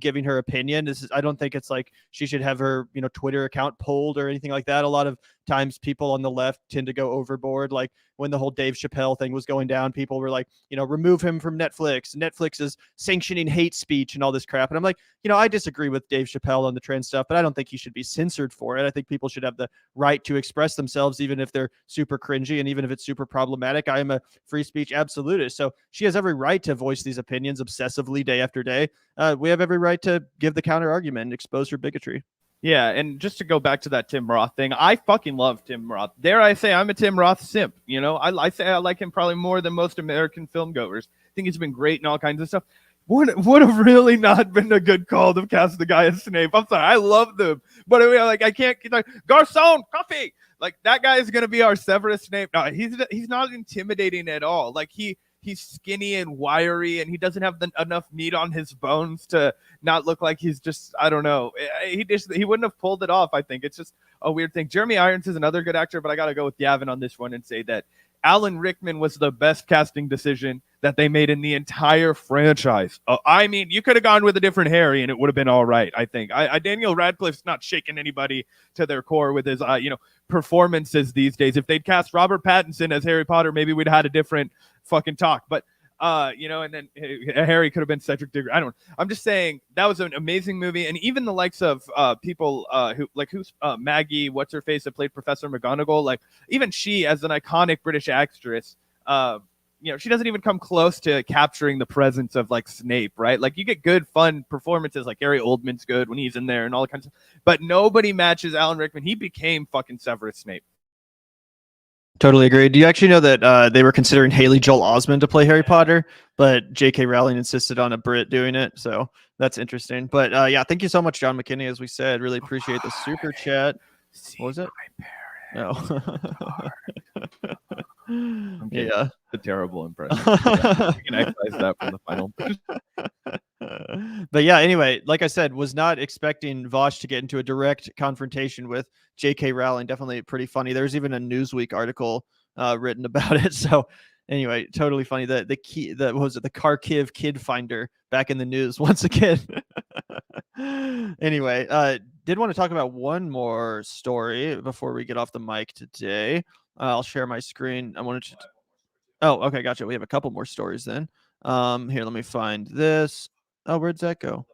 giving her opinion. I don't think it's like she should have her Twitter account pulled or anything like that. A lot of times people on the left tend to go overboard. Like when the whole Dave Chappelle thing was going down, people were like, remove him from Netflix. Netflix is sanctioning hate speech and all this crap. And I'm like, I disagree with Dave Chappelle on the trans stuff, but I don't think he should be censored for it. I think people should have the right to express themselves, even if they're super cringy and even if it's super problematic. I am a free speech absolutist. So she has every right to voice these opinions obsessively day after day. We have every right to give the counter argument and expose her bigotry. Yeah, and just to go back to that Tim Roth thing, I fucking love Tim Roth. Dare I say I'm a Tim Roth simp, I say I like him probably more than most American film goers. I think he's been great and all kinds of stuff. Would have really not been a good call to cast the guy as Snape. I'm sorry, I love them. But I mean, like, I can't, like, Garcon, coffee! Like, that guy is going to be our Severus Snape. No, he's not intimidating at all. Like, he's skinny and wiry, and he doesn't have enough meat on his bones to not look like he's just, I don't know. He wouldn't have pulled it off, I think. It's just a weird thing. Jeremy Irons is another good actor, but I got to go with Gavin on this one and say that Alan Rickman was the best casting decision that they made in the entire franchise. I mean, you could have gone with a different Harry and it would have been all right, I think. Daniel Radcliffe's not shaking anybody to their core with his, performances these days. If they'd cast Robert Pattinson as Harry Potter, maybe we'd had a different fucking talk. But, and then Harry could have been Cedric Diggory. I don't know. I'm just saying that was an amazing movie. And even the likes of people who's Maggie, what's her face, that played Professor McGonagall, like even she as an iconic British actress, she doesn't even come close to capturing the presence of like Snape, right? Like you get good, fun performances, like Gary Oldman's good when he's in there and all that kinds of stuff, but nobody matches Alan Rickman. He became fucking Severus Snape. Totally agree. Do you actually know that they were considering Haley Joel Osment to play Harry Potter, but J.K. Rowling insisted on a Brit doing it? So that's interesting. But yeah, thank you so much, John McKinney. As we said, really appreciate the super chat. What was it? No. Yeah. A terrible impression. We can excise that from the final. But yeah, anyway, like I said, was not expecting Vaush to get into a direct confrontation with J.K. Rowling. Definitely pretty funny. There's even a Newsweek article written about it. So anyway, totally funny. The Kharkiv kid finder back in the news once again. Anyway, did want to talk about one more story before we get off the mic today. I'll share my screen. I wanted to. Oh, okay, gotcha. We have a couple more stories then. Here, let me find this. Oh, where'd Zach go?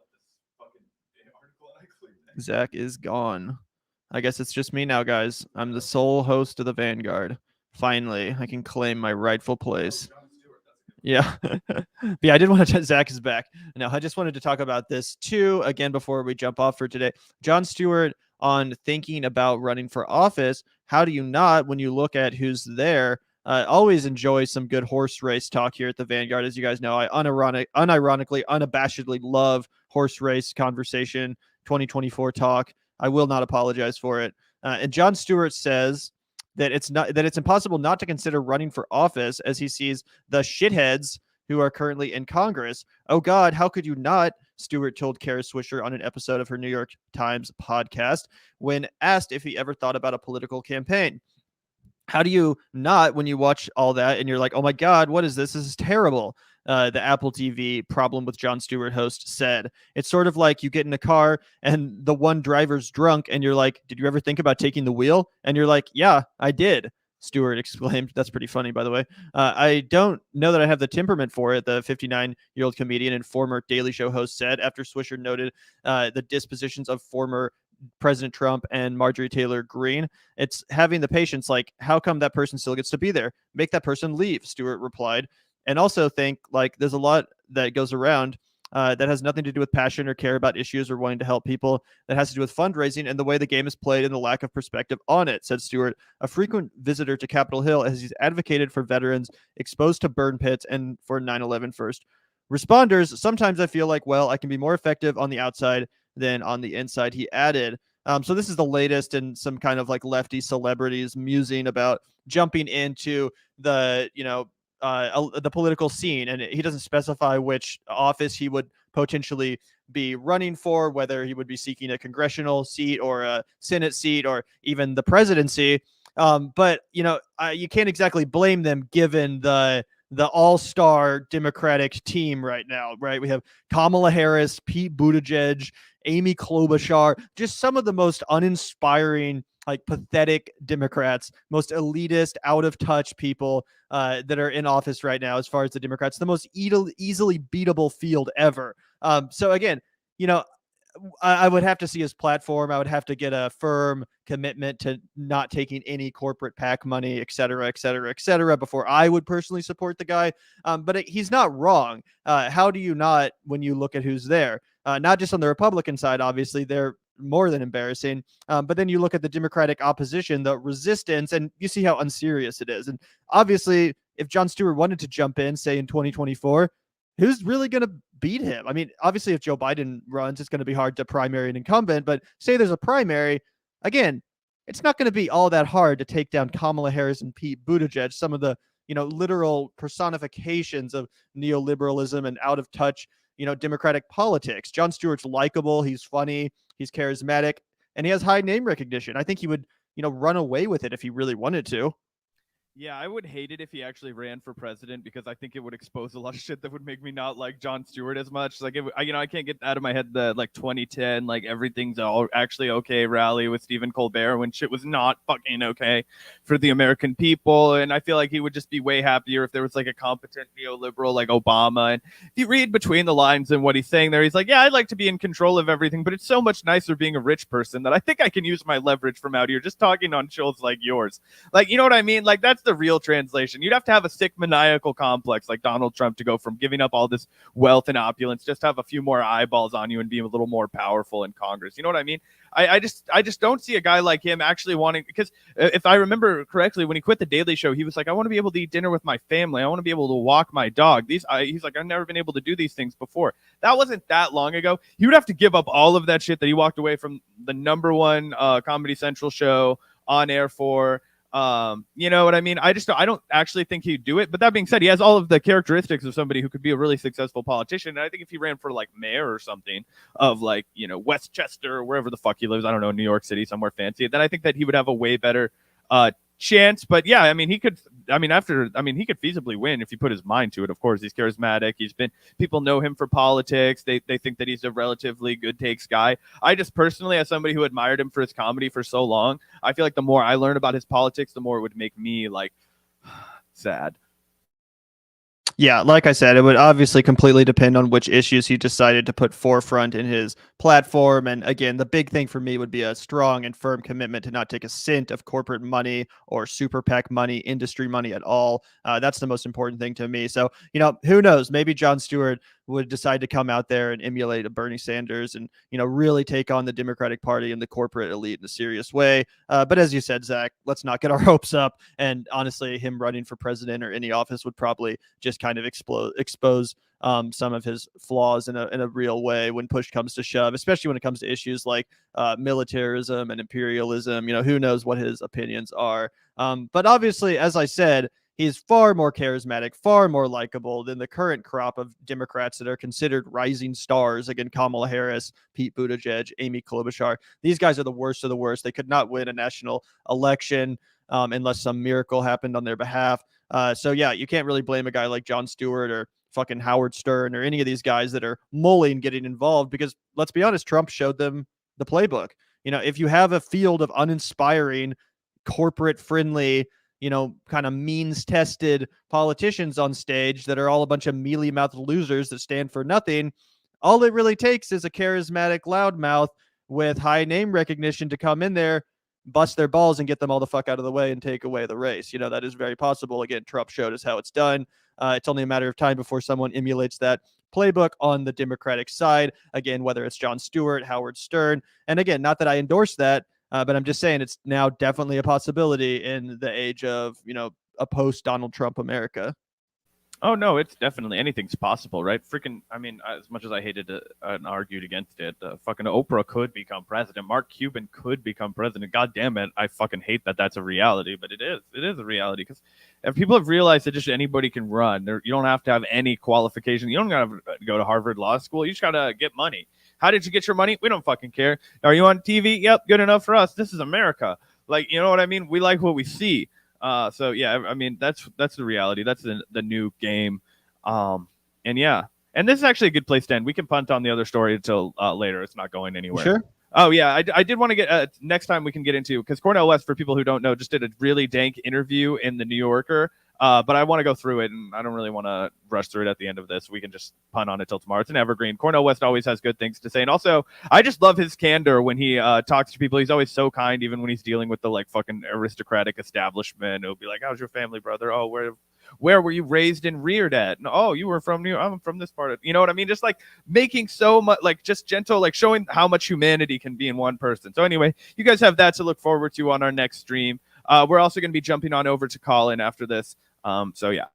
Zach is gone. I guess it's just me now, guys. I'm the sole host of the Vanguard. Finally, I can claim my rightful place. Yeah. But yeah, I did want to. Zach is back. Now, I just wanted to talk about this too, again, before we jump off for today. Jon Stewart on thinking about running for office. How do you not, when you look at who's there? Always enjoy some good horse race talk here at the Vanguard. As you guys know, I unironically, unabashedly love horse race conversation, 2024 talk. I will not apologize for it. And Jon Stewart says that it's impossible not to consider running for office as he sees the shitheads who are currently in Congress. Oh God, how could you not? Stewart told Kara Swisher on an episode of her New York Times podcast when asked if he ever thought about a political campaign. How do you not, when you watch all that and you're like, oh my God, what is this? This is terrible. The Apple TV problem with Jon Stewart host said. It's sort of like you get in a car and the one driver's drunk and you're like, did you ever think about taking the wheel? And you're like, yeah, I did. Stewart exclaimed. That's pretty funny, by the way. I don't know that I have the temperament for it, the 59-year-old comedian and former Daily Show host said after Swisher noted the dispositions of former President Trump and Marjorie Taylor Greene. It's having the patience, like, how come that person still gets to be there? Make that person leave, Stewart replied. And also think, like, there's a lot that goes around that has nothing to do with passion or care about issues or wanting to help people. That has to do with fundraising and the way the game is played and the lack of perspective on it, said Stewart, a frequent visitor to Capitol Hill as he's advocated for veterans exposed to burn pits and for 9/11 first responders. Sometimes I feel like, well, I can be more effective on the outside than on the inside, he added. So this is the latest in some kind of like lefty celebrities musing about jumping into the, the political scene. And he doesn't specify which office he would potentially be running for, whether he would be seeking a congressional seat or a Senate seat or even the presidency. But, you can't exactly blame them given the all-star Democratic team right now, right? We have Kamala Harris, Pete Buttigieg, Amy Klobuchar, just some of the most uninspiring, like pathetic Democrats, most elitist, out of touch people that are in office right now. As far as the Democrats, the most easily beatable field ever. So again, I would have to see his platform. I would have to get a firm commitment to not taking any corporate PAC money, et cetera, et cetera, et cetera, before I would personally support the guy. But he's not wrong. How do you not, when you look at who's there? Not just on the Republican side, obviously, they're more than embarrassing. But then you look at the Democratic opposition, the resistance, and you see how unserious it is. And obviously, if Jon Stewart wanted to jump in, say in 2024, who's really going to beat him? I mean, obviously, if Joe Biden runs, it's going to be hard to primary an incumbent. But say there's a primary, again, it's not going to be all that hard to take down Kamala Harris and Pete Buttigieg, some of the literal personifications of neoliberalism and out of touch Democratic politics. Jon Stewart's likable. He's funny. He's charismatic, and he has high name recognition. I think he would run away with it if he really wanted to. Yeah, I would hate it if he actually ran for president because I think it would expose a lot of shit that would make me not like Jon Stewart as much. Like, I can't get out of my head the 2010, like everything's all actually okay rally with Stephen Colbert when shit was not fucking okay for the American people. And I feel like he would just be way happier if there was like a competent neoliberal like Obama. And if you read between the lines and what he's saying there, he's like, yeah, I'd like to be in control of everything, but it's so much nicer being a rich person that I think I can use my leverage from out here just talking on shows like yours. Like, you know what I mean? Like, that's the real translation. You'd have to have a sick maniacal complex like Donald Trump to go from giving up all this wealth and opulence, just have a few more eyeballs on you and be a little more powerful in Congress. You know what I mean? I just don't see a guy like him actually wanting, because if I remember correctly, when he quit the Daily Show, he was like, I want to be able to eat dinner with my family. I want to be able to walk my dog. He's like, I've never been able to do these things before. That wasn't that long ago. He would have to give up all of that shit that he walked away from the #1 Comedy Central show on air for. You know what I mean? I don't actually think he'd do it. But that being said, he has all of the characteristics of somebody who could be a really successful politician. And I think if he ran for like mayor or something of like, Westchester or wherever the fuck he lives, I don't know, New York City, somewhere fancy, then I think that he would have a way better chance. But yeah, I mean, he could feasibly win if he put his mind to it. Of course, he's charismatic. People know him for politics. They think that he's a relatively good takes guy. I just personally, as somebody who admired him for his comedy for so long, I feel like the more I learn about his politics, the more it would make me like sad. Yeah, like I said, it would obviously completely depend on which issues he decided to put forefront in his platform. And again, the big thing for me would be a strong and firm commitment to not take a cent of corporate money or super PAC money, industry money at all. That's the most important thing to me. So, who knows? Maybe Jon Stewart would decide to come out there and emulate a Bernie Sanders and, really take on the Democratic Party and the corporate elite in a serious way. But as you said, Zach, let's not get our hopes up. And honestly, him running for president or any office would probably just kind of expose some of his flaws in a real way when push comes to shove, especially when it comes to issues like militarism and imperialism. Who knows what his opinions are. But obviously, as I said, he's far more charismatic, far more likable than the current crop of Democrats that are considered rising stars. Again, Kamala Harris, Pete Buttigieg, Amy Klobuchar. These guys are the worst of the worst. They could not win a national election unless some miracle happened on their behalf. So yeah, you can't really blame a guy like Jon Stewart or fucking Howard Stern or any of these guys that are mulling getting involved, because let's be honest, Trump showed them the playbook. If you have a field of uninspiring, corporate friendly, kind of means tested politicians on stage that are all a bunch of mealy mouthed losers that stand for nothing, all it really takes is a charismatic loudmouth with high name recognition to come in there, bust their balls and get them all the fuck out of the way and take away the race. That is very possible. Again, Trump showed us how it's done. It's only a matter of time before someone emulates that playbook on the Democratic side. Again, whether it's Jon Stewart, Howard Stern. And again, not that I endorse that, but I'm just saying it's now definitely a possibility in the age of, a post Donald Trump America. Oh no, it's definitely anything's possible, right? Freaking, I mean, as much as I hated it and argued against it, fucking Oprah could become president. Mark Cuban could become president. God damn it, I fucking hate that that's a reality, but it is a reality, because if people have realized that just anybody can run, you don't have to have any qualification. You don't have to go to Harvard Law School. You just gotta get money. How did you get your money? We don't fucking care. Are you on TV? Yep, good enough for us. This is America. Like, you know what I mean? We like what we see. So yeah, I mean, that's the reality. That's the new game. And yeah, and this is actually a good place to end. We can punt on the other story until later. It's not going anywhere. Sure. Oh yeah, I did want to get next time we can get into, because Cornel West, for people who don't know, just did a really dank interview in the New Yorker. But I want to go through it, and I don't really want to rush through it at the end of this. We can just punt on it till tomorrow. It's an evergreen. Cornel West always has good things to say. And also, I just love his candor when he talks to people. He's always so kind, even when he's dealing with the like fucking aristocratic establishment. It'll be like, how's your family, brother? Oh, where were you raised and reared at? No, oh, you were from New York. I'm from this part of, you know what I mean? Just like making so much, like just gentle, like showing how much humanity can be in one person. So anyway, you guys have that to look forward to on our next stream. We're also going to be jumping on over to Colin after this. So yeah.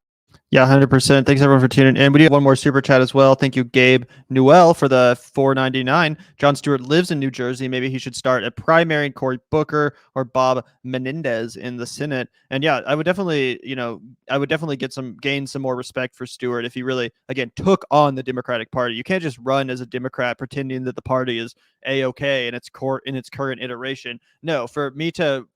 Yeah, 100%. Thanks everyone for tuning in. We do have one more super chat as well. Thank you, Gabe Newell, for the $4.99. Jon Stewart lives in New Jersey. Maybe he should start a primary Cory Booker or Bob Menendez in the Senate. And yeah, I would definitely, gain some more respect for Stewart if he really, again, took on the Democratic Party. You can't just run as a Democrat pretending that the party is A-OK in its current iteration. No, for me to,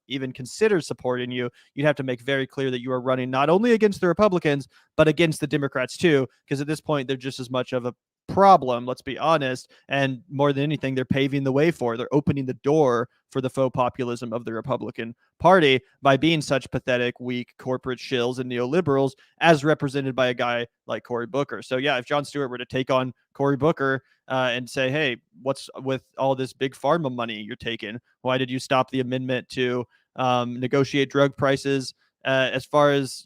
even consider supporting you, you'd have to make very clear that you are running not only against the Republicans, but against the Democrats too, because at this point, they're just as much of a problem, let's be honest, and more than anything, they're paving the way they're opening the door for the faux populism of the Republican Party by being such pathetic, weak corporate shills and neoliberals as represented by a guy like Cory Booker. So yeah, if Jon Stewart were to take on Cory Booker and say, hey, what's with all this big pharma money you're taking? Why did you stop the amendment to negotiate drug prices as far as,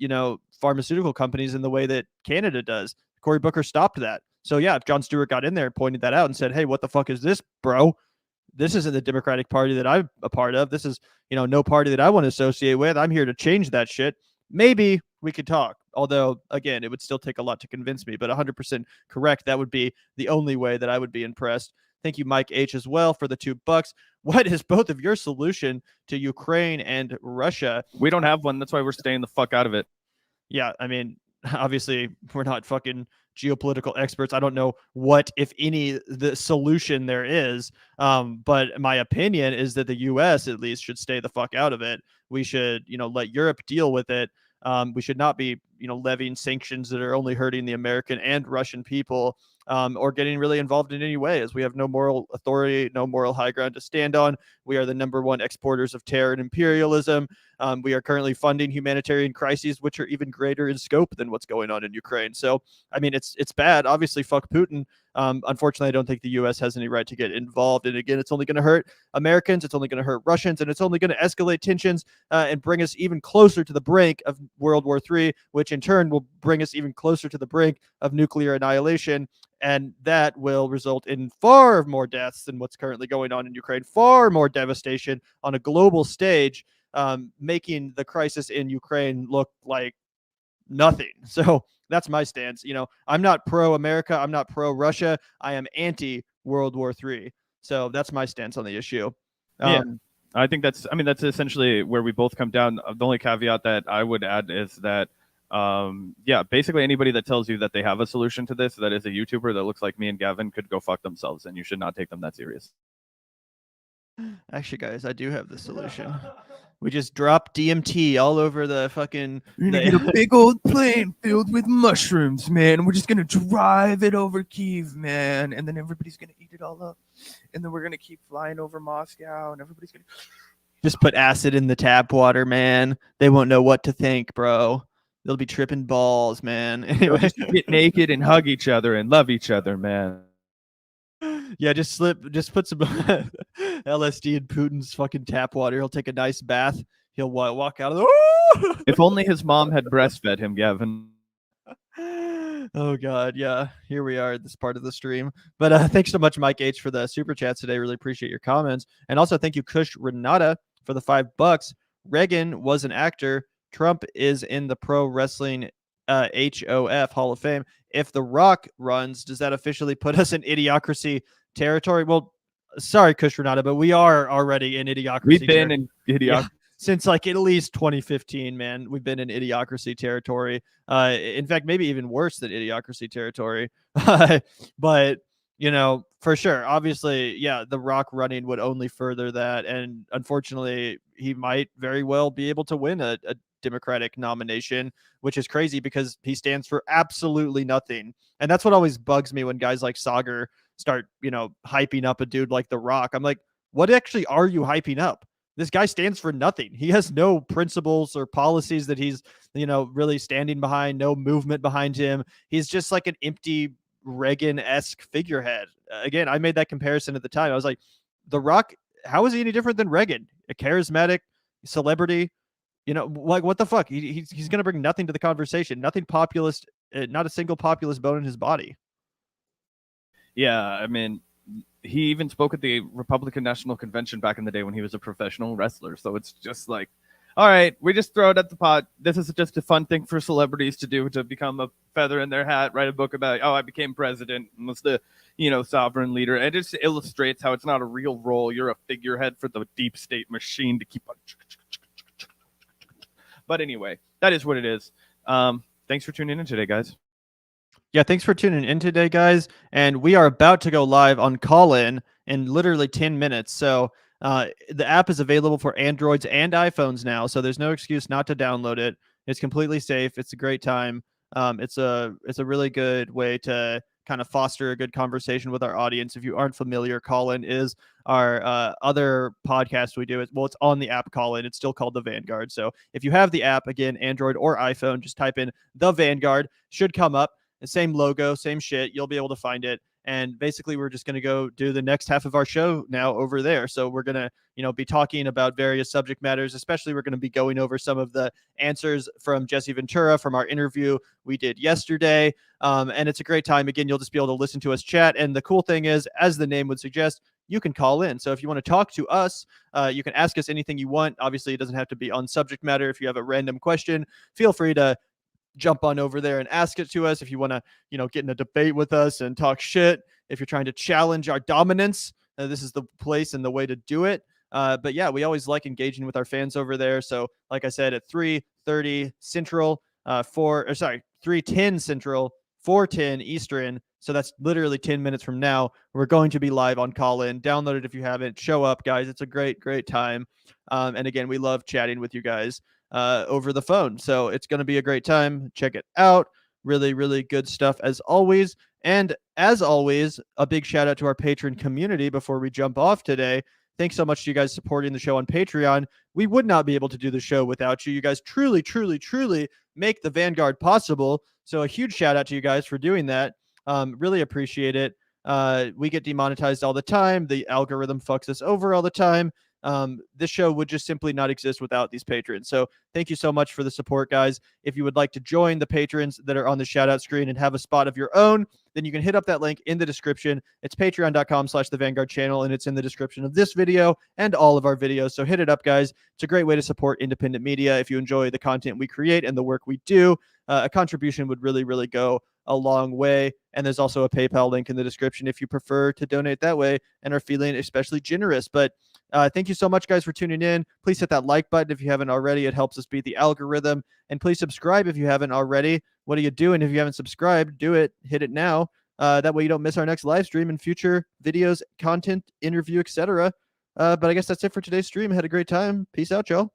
pharmaceutical companies in the way that Canada does? Cory Booker stopped that. So yeah, if Jon Stewart got in there and pointed that out and said, hey, what the fuck is this, bro? This isn't the Democratic Party that I'm a part of. This is, no party that I want to associate with. I'm here to change that shit. Maybe we could talk. Although, again, it would still take a lot to convince me, but 100% correct. That would be the only way that I would be impressed. Thank you, Mike H, as well, for the $2. What is both of your solution to Ukraine and Russia? We don't have one. That's why we're staying the fuck out of it. Yeah, I mean, obviously, we're not fucking geopolitical experts. I don't know what, if any, the solution there is. But my opinion is that the U.S. at least should stay the fuck out of it. We should, let Europe deal with it. We should not be levying sanctions that are only hurting the American and Russian people, or getting really involved in any way, as we have no moral authority, no moral high ground to stand on. We are the number one exporters of terror and imperialism. We are currently funding humanitarian crises, which are even greater in scope than what's going on in Ukraine. So, I mean, it's bad. Obviously, fuck Putin. Unfortunately, I don't think the U.S. has any right to get involved. And again, it's only going to hurt Americans. It's only going to hurt Russians. And it's only going to escalate tensions and bring us even closer to the brink of World War III, which in turn will bring us even closer to the brink of nuclear annihilation. And that will result in far more deaths than what's currently going on in Ukraine, far more devastation on a global stage, making the crisis in Ukraine look like nothing. So that's my stance. I'm not pro-America. I'm not pro-Russia. I am anti-World War III. So that's my stance on the issue. Yeah. I think that's essentially where we both come down. The only caveat that I would add is that, basically anybody that tells you that they have a solution to this, that is a YouTuber that looks like me and Gavin, could go fuck themselves, and you should not take them that serious. Actually, guys, I do have the solution. We just drop DMT all over the fucking... You're gonna get a big old plane filled with mushrooms, man. We're just gonna drive it over Kyiv, man, and then everybody's gonna eat it all up, and then we're gonna keep flying over Moscow, and everybody's gonna just put acid in the tap water, man. They won't know what to think, bro. They'll be tripping balls, man. Anyway, just get naked and hug each other and love each other, man. Yeah, just put some LSD in Putin's fucking tap water. He'll take a nice bath. He'll walk out of the... If only his mom had breastfed him, Gavin. Oh God, yeah. Here we are at this part of the stream. But thanks so much, Mike H, for the super chats today. Really appreciate your comments. And also thank you, Kush Renata, for the $5. Reagan was an actor. Trump is in the pro wrestling HOF Hall of Fame. If The Rock runs, does that officially put us in idiocracy territory? Well, sorry, Kush Renata, but we are already in idiocracy. We've been in idiocracy. Yeah, since like at least 2015, man. We've been in idiocracy territory. In fact, maybe even worse than idiocracy territory. But, for sure, obviously, yeah, The Rock running would only further that. And unfortunately, he might very well be able to win a Democratic nomination, which is crazy because he stands for absolutely nothing. And that's what always bugs me when guys like Sagar start, hyping up a dude like The Rock. I'm like, what actually are you hyping up? This guy stands for nothing. He has no principles or policies that he's, really standing behind, no movement behind him. He's just like an empty Reagan-esque figurehead. Again, I made that comparison at the time. I was like, The Rock, how is he any different than Reagan? A charismatic celebrity, like what the fuck? He's going to bring nothing to the conversation, nothing populist, not a single populist bone in his body. Yeah, I mean, he even spoke at the Republican National Convention back in the day when he was a professional wrestler. So it's just like, all right, we just throw it at the pot. This is just a fun thing for celebrities to do, to become a feather in their hat, write a book about, I became president and was the, sovereign leader. And it just illustrates how it's not a real role. You're a figurehead for the deep state machine to keep on. But anyway, that is what it is. Thanks for tuning in today, guys. Yeah, thanks for tuning in today, guys. And we are about to go live on Call-In literally 10 minutes. So the app is available for Androids and iPhones now. So there's no excuse not to download it. It's completely safe. It's a great time. It's a really good way to kind of foster a good conversation with our audience. If you aren't familiar, Call-In is our other podcast we do. It's on the app Call-In. It's still called the Vanguard. So if you have the app, again, Android or iPhone, just type in the Vanguard. Should come up. The same logo, same shit. You'll be able to find it. And basically, we're just going to go do the next half of our show now over there. So we're going to, be talking about various subject matters. Especially, we're going to be going over some of the answers from Jesse Ventura from our interview we did yesterday. And it's a great time. Again, you'll just be able to listen to us chat. And the cool thing is, as the name would suggest, you can call in. So if you want to talk to us, you can ask us anything you want. Obviously, it doesn't have to be on subject matter. If you have a random question, feel free to jump on over there and ask it to us. If you want to, get in a debate with us and talk shit, if you're trying to challenge our dominance, this is the place and the way to do it. But yeah, we always like engaging with our fans over there. So like I said, at 3:30 Central, 3:10 Central, 4:10 Eastern. So that's literally 10 minutes from now. We're going to be live on Call-In. Download it if you haven't. Show up, guys. It's a great, great time. And again, we love chatting with you guys. over the phone. So it's going to be a great time. Check it out. Really, really good stuff as always. And as always, a big shout out to our patron community before we jump off today. Thanks so much to you guys supporting the show on Patreon. We would not be able to do the show without you. You guys truly, truly, truly make the Vanguard possible. So a huge shout out to you guys for doing that. Really appreciate it. We get demonetized all the time. The algorithm fucks us over all the time. This show would just simply not exist without these patrons. So thank you so much for the support, guys. If you would like to join the patrons that are on the shout out screen and have a spot of your own, then you can hit up that link in the description. It's patreon.com/the Vanguard channel, and it's in the description of this video and all of our videos. So hit it up, guys. It's a great way to support independent media. If you enjoy the content we create and the work we do, a contribution would really, really go a long way. And there's also a PayPal link in the description if you prefer to donate that way and are feeling especially generous. But thank you so much, guys, for tuning in. Please hit that like button if you haven't already. It helps us beat the algorithm. And please subscribe if you haven't already. What are you doing? If you haven't subscribed, do it. Hit it now. That way you don't miss our next live stream and future videos, content, interview, etc. But I guess that's it for today's stream. I had a great time. Peace out, y'all.